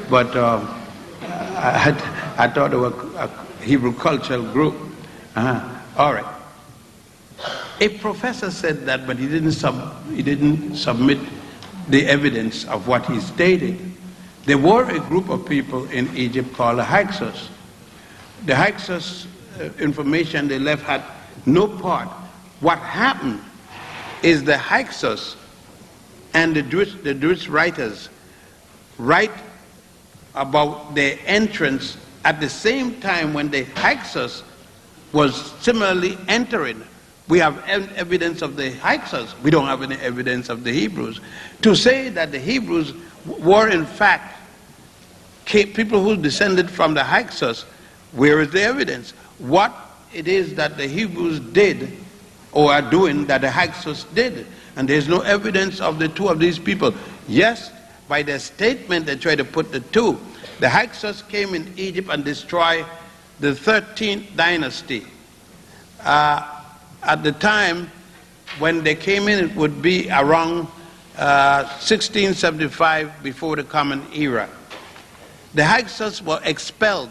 But I thought they were a Hebrew cultural group. All right. A professor said that, but he didn't submit the evidence of what he stated. There were a group of people in Egypt called the Hyksos. The Hyksos information they left had no part. What happened is the Hyksos and the Jewish writers write about their entrance at the same time when the Hyksos was similarly entering. We have evidence of the Hyksos. We don't have any evidence of the Hebrews. To say that the Hebrews were in fact people who descended from the Hyksos, where is the evidence? What it is that the Hebrews did or are doing that the Hyksos did. And there's no evidence of the two of these people. Yes, by their statement they try to put the two. The Hyksos came in Egypt and destroyed the 13th dynasty. At the time when they came in, it would be around 1675, before the Common Era. The Hyksos were expelled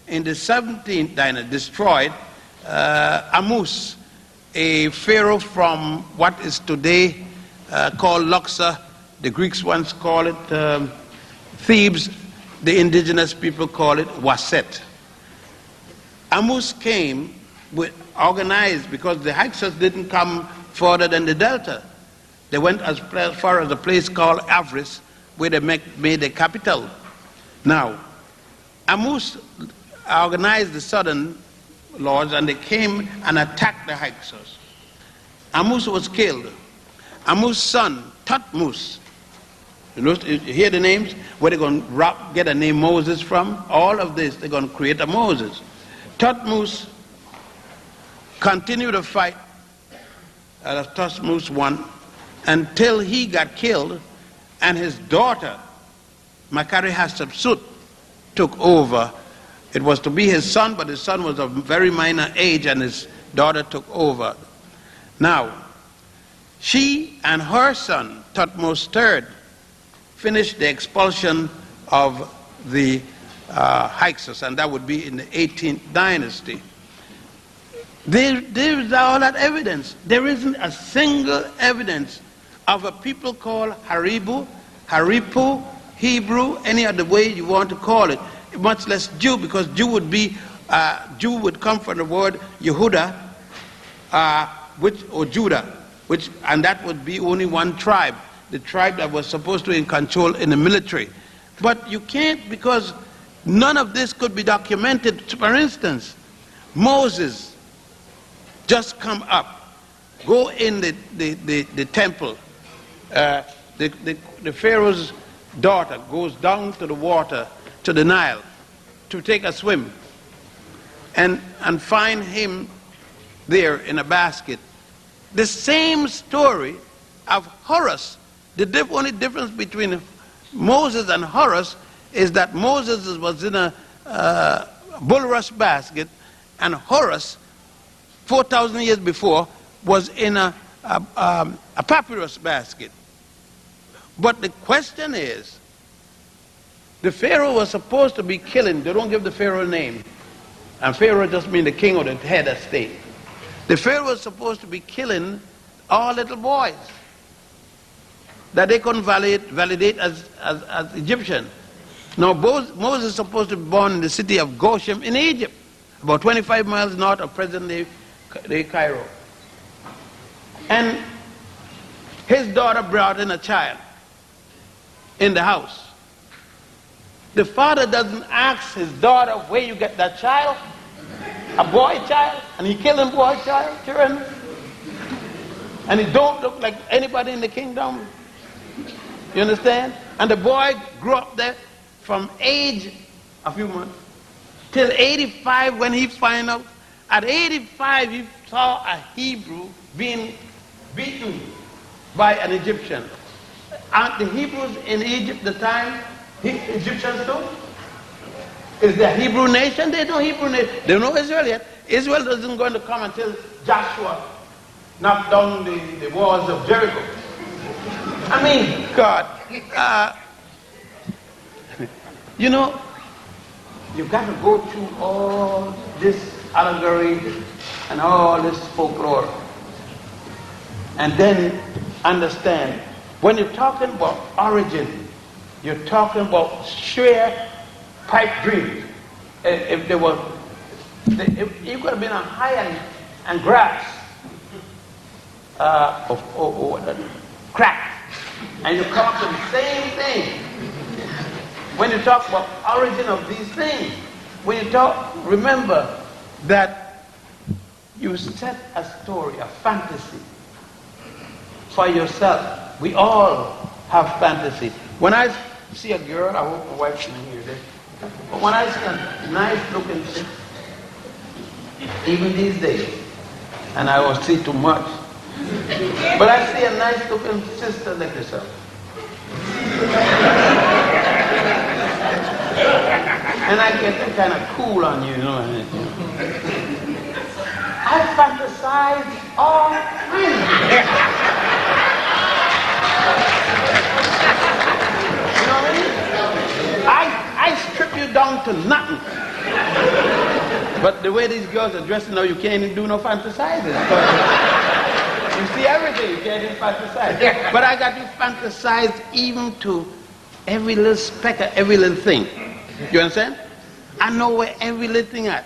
in the 17th dynasty, destroyed. Amus, a pharaoh from what is today called Luxor, the Greeks once call it Thebes, the indigenous people call it Waset. Amus came organized because the Hyksos didn't come further than the Delta. They went as far as a place called Avris, where they made the capital. Now, Amus organized the southern lords, and they came and attacked the Hyksos. Amus was killed. Amus' son, Thutmose, you hear the names? Where they're going to get a name Moses from? All of this, they're going to create a Moses. Thutmose continued to fight. Thutmose won until he got killed, and his daughter, Makari Hatshepsut, took over. It was to be his son, but his son was of very minor age, and his daughter took over. Now, she and her son, Thutmose III, finished the expulsion of the Hyksos, and that would be in the 18th dynasty. There is all that evidence. There isn't a single evidence of a people called Haribu, Haripu, Hebrew, any other way you want to call it, much less Jew, because Jew would come from the word Yehuda, or Judah, and that would be only one tribe, the tribe that was supposed to be in control in the military. But you can't, because none of this could be documented. For instance, Moses just come up, go in the temple. The Pharaoh's daughter goes down to the water, to the Nile, to take a swim, and find him there in a basket. The same story of Horus. The only difference between Moses and Horus is that Moses was in a bulrush basket, and Horus, 4,000 years before, was in a papyrus basket. But the question is, the Pharaoh was supposed to be killing. They don't give the Pharaoh a name. And Pharaoh just means the king or the head of state. The Pharaoh was supposed to be killing all little boys that they couldn't validate as Egyptian. Now, Moses is supposed to be born in the city of Goshen in Egypt, about 25 miles north of present-day Cairo. And his daughter brought in a child in the house. The father doesn't ask his daughter, where you get that child? A boy child? And he killing boy children? And he don't look like anybody in the kingdom? You understand? And the boy grew up there from age a few months till 85, when he found out. At 85, he saw a Hebrew being beaten by an Egyptian. Aren't the Hebrews in Egypt at the time Egyptians too? Is there a Hebrew nation? They know Hebrew nation. They know Israel yet. Israel doesn't going to come until Joshua knocked down the walls of Jericho. I mean, God, you know, you've got to go through all this allegory and all this folklore, and then understand. When you're talking about origin, you're talking about sheer pipe dreams. If there was, if you could have been on high and grass, crack, and you come up to the same thing. When you talk about origin of these things, when you talk, remember that you set a story, a fantasy for yourself. We all have fantasy. When I see a girl, I hope my wife can hear this, but when I see a nice looking chick, even these days, and I will see too much, but I see a nice looking sister like yourself, and I get kind of cool on you, you know. I fantasize all kinds. You know what I mean? I strip you down to nothing. But the way these girls are dressing now, you can't even do no fantasizing. You see everything, you can't even fantasize. But I got you fantasize even to every little speck of every little thing. You understand? I know where every little thing at.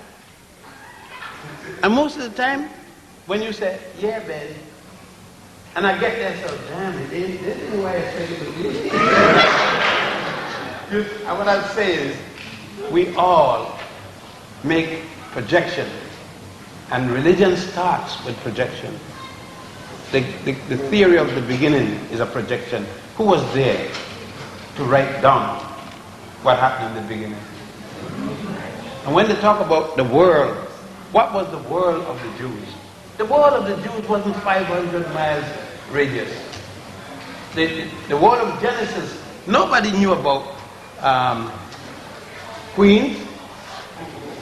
And most of the time, when you say, yeah, Ben, and I get there, so damn it, this is why I expected to be. And what I'm saying is, we all make projection, and religion starts with projection. The theory of the beginning is a projection. Who was there to write down what happened in the beginning? And when they talk about the world, what was the world of the Jews? The world of the Jews wasn't 500 miles radius. The world of Genesis, nobody knew about Queens.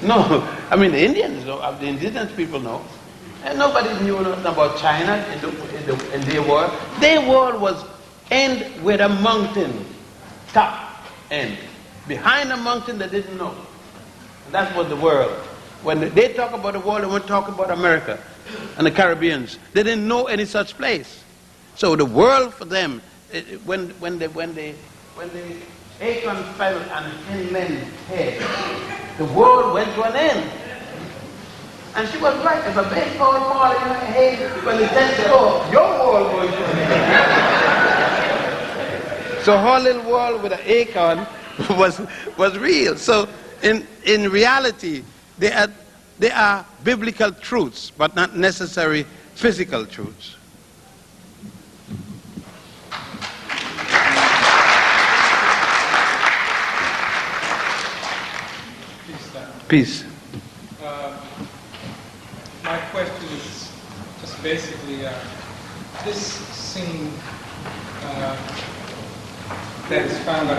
No, I mean the Indians know, the indigenous people know. And nobody knew nothing about China in their world. Their world was end with a mountain, top end. Behind the mountain they didn't know. And that was the world. When they talk about the world, they weren't talking about America and the Caribbeans. They didn't know any such place. So the world for them, when the acorn fell on the inland head, the world went to an end. And she was right. If a baseball fall in her head, when the test go, your world going to an end. So her little world with an acorn was real. So in reality, they are biblical truths, but not necessary physical truths. Peace. My question is just basically this scene that is found in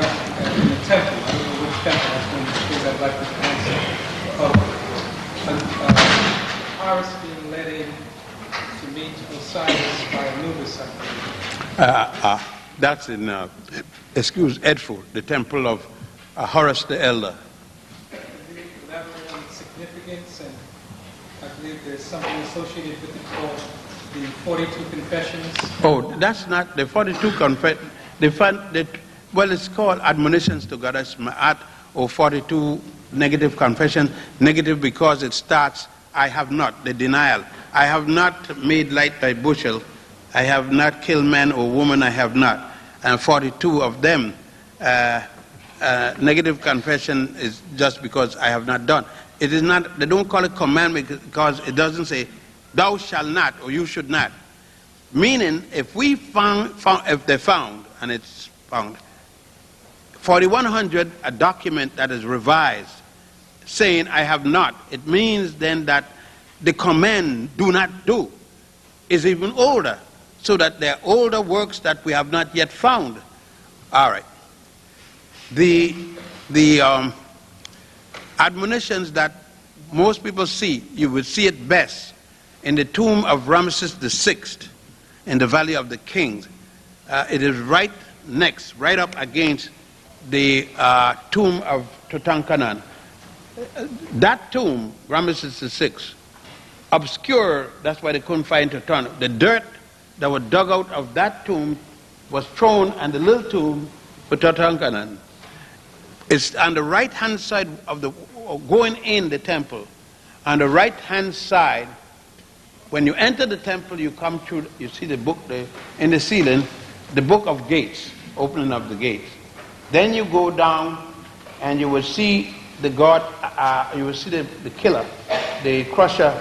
the temple. I don't know which temple. That's one of the things I'd like to answer. Of Horus being led in to meet Osiris by Anubis, I believe. That's in Edfu, the temple of Horus the Elder. Can you elaborate on the significance? And I believe there's something associated with it called the 42 Confessions. Oh, that's not the 42 confessions. Well, it's called Admonitions to Goddess Ma'at, or 42 negative confessions. Negative because it starts, I have not, the denial. I have not made light thy bushel. I have not killed man or woman, I have not. And 42 of them, negative confession is just because I have not done. It is not, they don't call it commandment because it doesn't say, thou shalt not, or you should not. Meaning, if we if they found, and it's found, 4100, a document that is revised, saying I have not, it means then that the command, do not do, is even older, so that there are older works that we have not yet found. All right. The admonitions that most people see, you will see it best in the tomb of Ramesses VI in the Valley of the Kings. It is right next, right up against the tomb of Tutankhamun. That tomb, Ramesses VI, obscure, that's why they couldn't find Tutankhamun. The dirt that was dug out of that tomb was thrown in the little tomb for Tutankhamun. It's on the right-hand side of the, going in the temple, on the right-hand side, when you enter the temple, you come through, you see the book in the ceiling, the book of gates, opening of the gates. Then you go down and you will see the god, you will see the killer, the crusher,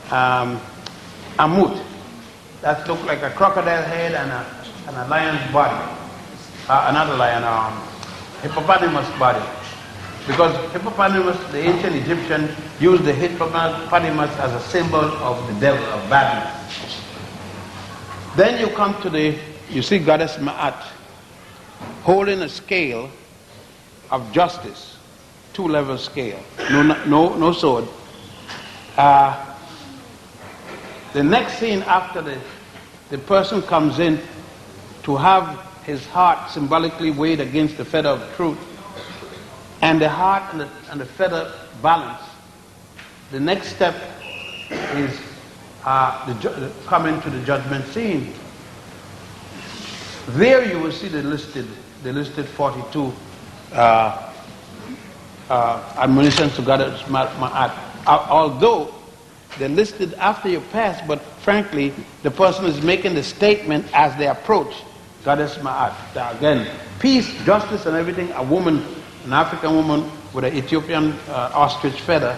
Amut. That looks like a crocodile head and a lion's body. Another lion, hippopotamus body. Because hippopotamus, the ancient Egyptians used the hippopotamus as a symbol of the devil, of badness. Then you come to you see Goddess Ma'at holding a scale of justice, 2-level scale, no sword. The next scene after the person comes in to have his heart symbolically weighed against the feather of truth, and the heart and the feather balance. The next step is coming to the judgment scene. There you will see the listed 42 admonitions to Goddess Ma'at. Although They're listed after you pass, but frankly, the person is making the statement as they approach. Goddess Ma'at. Again, peace, justice, and everything. A woman, an African woman with an Ethiopian ostrich feather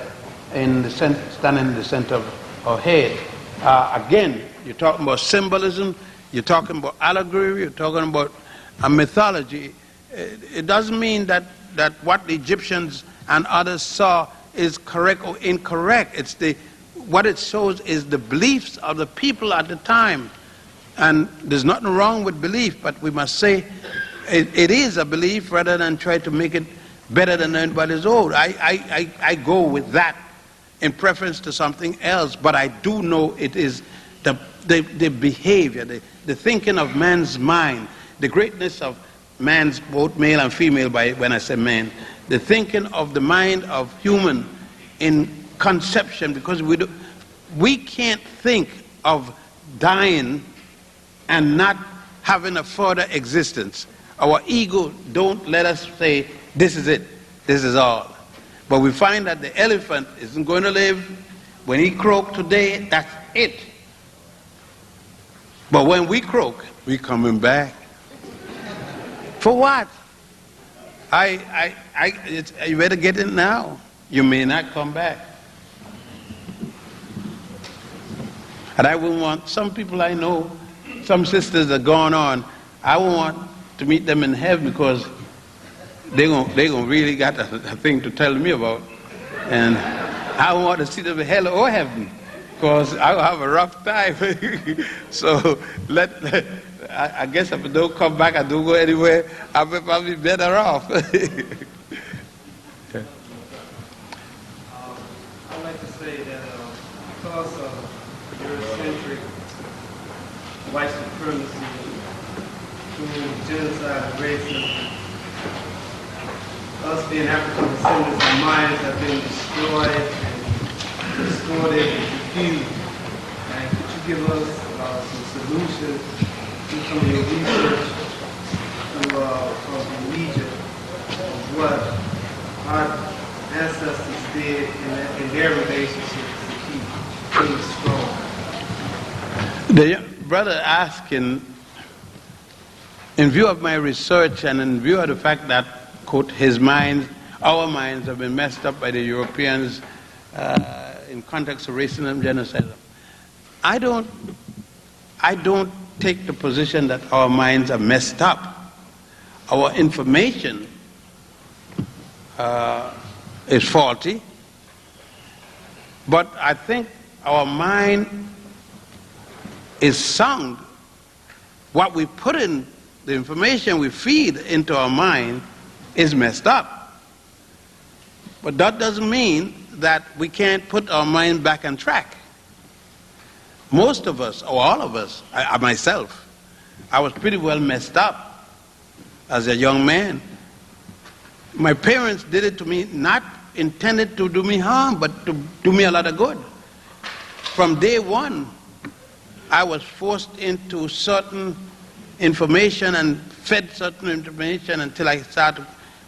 in the standing in the center of her head. Again, you're talking about symbolism, you're talking about allegory, you're talking about a mythology. It doesn't mean that what the Egyptians and others saw is correct or incorrect. What it shows is the beliefs of the people at the time. And there's nothing wrong with belief, but we must say it is a belief rather than try to make it better than anybody's own. I go with that in preference to something else, but I do know it is the behavior, the thinking of man's mind, the greatness of man's, both male and female, when I say man, the thinking of the mind of human in conception, because we can't think of dying and not having a further existence. Our ego don't let us say, this is it, this is all. But we find that the elephant isn't going to live. When he croaks today, that's it. But when we croak, we coming back. For what? You better get it now. You may not come back. And I wouldn't want, some people I know, some sisters that are gone on, I won't want to meet them in heaven because they're gonna really got a thing to tell me about. And I don't want to see them in hell or heaven because I'll have a rough time. So I guess if I don't come back, I don't go anywhere, I'll be probably better off. I'd like to say that because of Eurocentric white supremacy, through genocide and racism, us being African descendants, our minds have been destroyed and distorted and confused. And could you give us some solutions through some of your research from Egypt of what our ancestors did in their relationships to keep things strong? The brother asking, in view of my research and in view of the fact that, quote, our minds have been messed up by the Europeans in context of racism, genocide. I don't take the position that our minds are messed up. Our information is faulty, but I think our mind is sound. What we put in, the information we feed into our mind is messed up. But that doesn't mean that we can't put our mind back on track. Most of us, or all of us, myself, I was pretty well messed up as a young man. My parents did it to me, not intended to do me harm, but to do me a lot of good. From day one, I was forced into certain information and fed certain information until I started to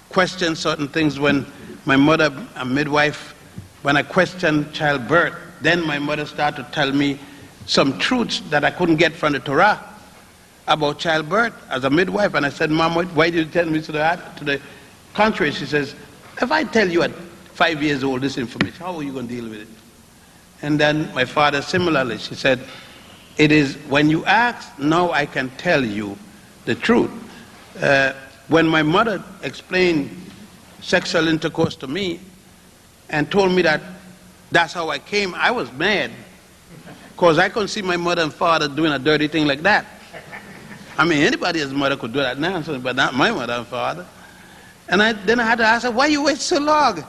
question certain things. When my mother, a midwife, when I questioned childbirth, then my mother started to tell me some truths that I couldn't get from the Torah about childbirth as a midwife. And I said, Mom, why did you tell me to the contrary? She says, if I tell you at 5 years old this information, how are you going to deal with it? And then my father similarly, she said, it is when you ask, now I can tell you the truth. When my mother explained sexual intercourse to me and told me that that's how I came, I was mad because I couldn't see my mother and father doing a dirty thing like that. I mean, anybody's mother could do that now, but not my mother and father. And then I had to ask her, why you wait so long?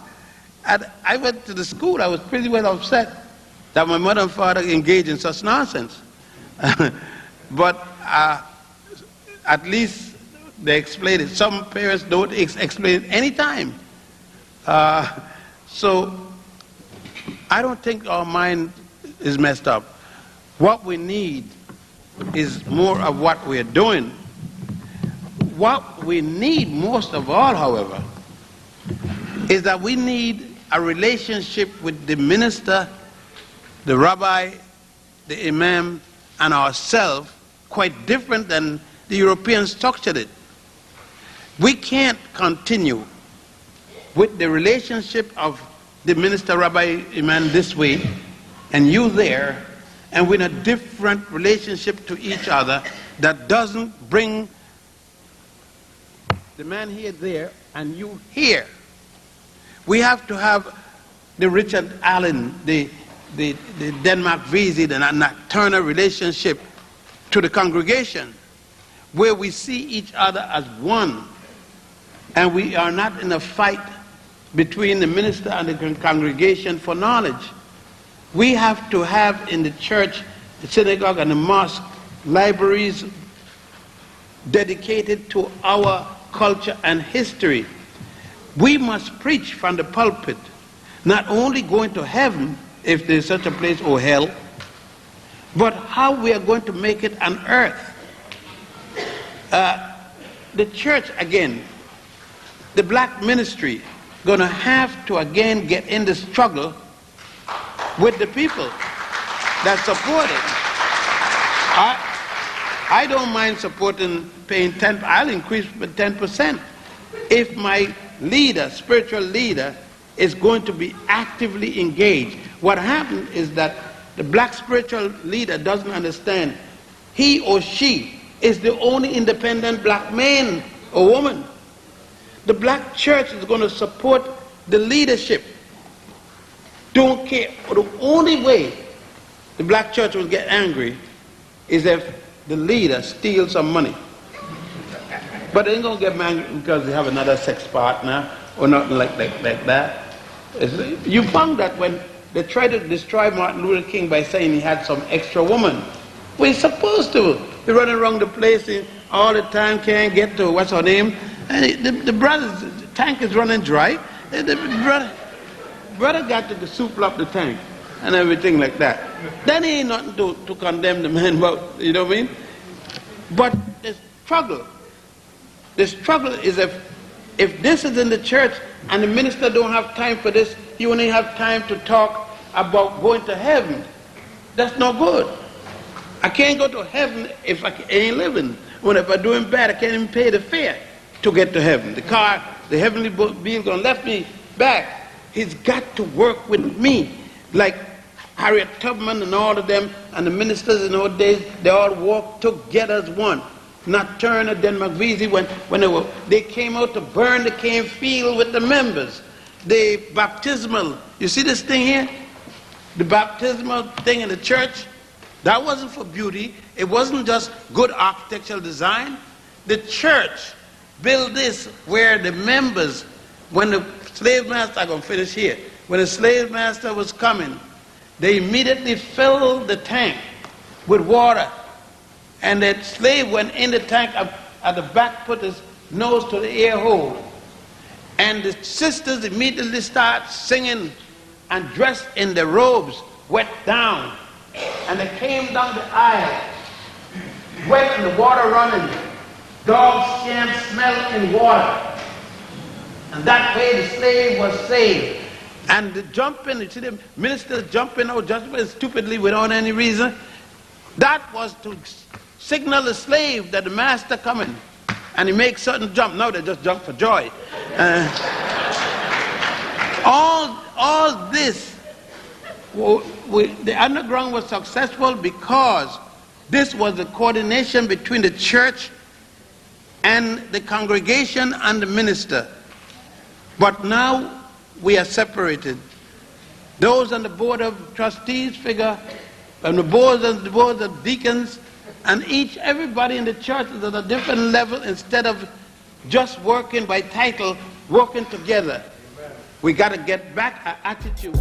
And I went to the school, I was pretty well upset that my mother and father engaged in such nonsense. But at least they explained it. Some parents don't explain it any time. So I don't think our mind is messed up. What we need is more of what we're doing. What we need most of all, however, is that we need a relationship with the minister the rabbi, the imam, and ourselves quite different than the Europeans structured it. We can't continue with the relationship of the minister, rabbi, imam this way, and you there, and with a different relationship to each other that doesn't bring the man here there and you here. We have to have the Richard Allen, the Denmark Vesey, the Nat Turner relationship to the congregation, where we see each other as one, and we are not in a fight between the minister and the congregation for knowledge. We have to have in the church, the synagogue, and the mosque libraries dedicated to our culture and history. We must preach from the pulpit, not only going to heaven, if there's such a place, or hell, but how we are going to make it on earth. The church, again, the black ministry, going to have to again get in the struggle with the people that support it. I don't mind supporting, paying 10%, I'll increase with 10%. If my leader, spiritual leader, is going to be actively engaged. What happened is that the black spiritual leader doesn't understand he or she is the only independent black man or woman. The black church is going to support the leadership. Don't care. The only way the black church will get angry is if the leader steals some money. But they ain't going to get angry because they have another sex partner or nothing like that. You found that when they tried to destroy Martin Luther King by saying he had some extra woman. We're supposed to be running around the place all the time, can't get to what's her name. And the brother's tank is running dry. The brother got to soup up the tank and everything like that. Then he ain't nothing to condemn the man about, you know what I mean? But the struggle is if this is in the church and the minister don't have time for this, he only have time to talk about going to heaven. That's no good. I can't go to heaven if I ain't living. When if I'm doing bad, I can't even pay the fare to get to heaven. The car, the heavenly being gonna left me back. He's got to work with me. Like Harriet Tubman and all of them, and the ministers in those days, they all walked together as one. Not Turner, Denmark Vesey, when they came out to burn the cane field with the members. The baptismal, you see this thing here? The baptismal thing in the church, that wasn't for beauty. It wasn't just good architectural design. The church built this where the members, when the slave master, I'm going to finish here, when the slave master was coming, they immediately filled the tank with water. And the slave went in the tank at the back, put his nose to the air hole. And the sisters immediately start singing and dressed in the robes, wet down. And they came down the aisle, wet and the water running. Dogs can't smell in water. And that way the slave was saved. And the jumping, you see the ministers jumping out just stupidly without any reason. That was to signal the slave that the master coming. And he makes certain jump. Now they just jump for joy. All this, the underground was successful because this was the coordination between the church and the congregation and the minister. But now we are separated. Those on the board of trustees figure, and the boards of deacons, and everybody in the church is at a different level instead of just working by title, working together. We got to get back our attitude.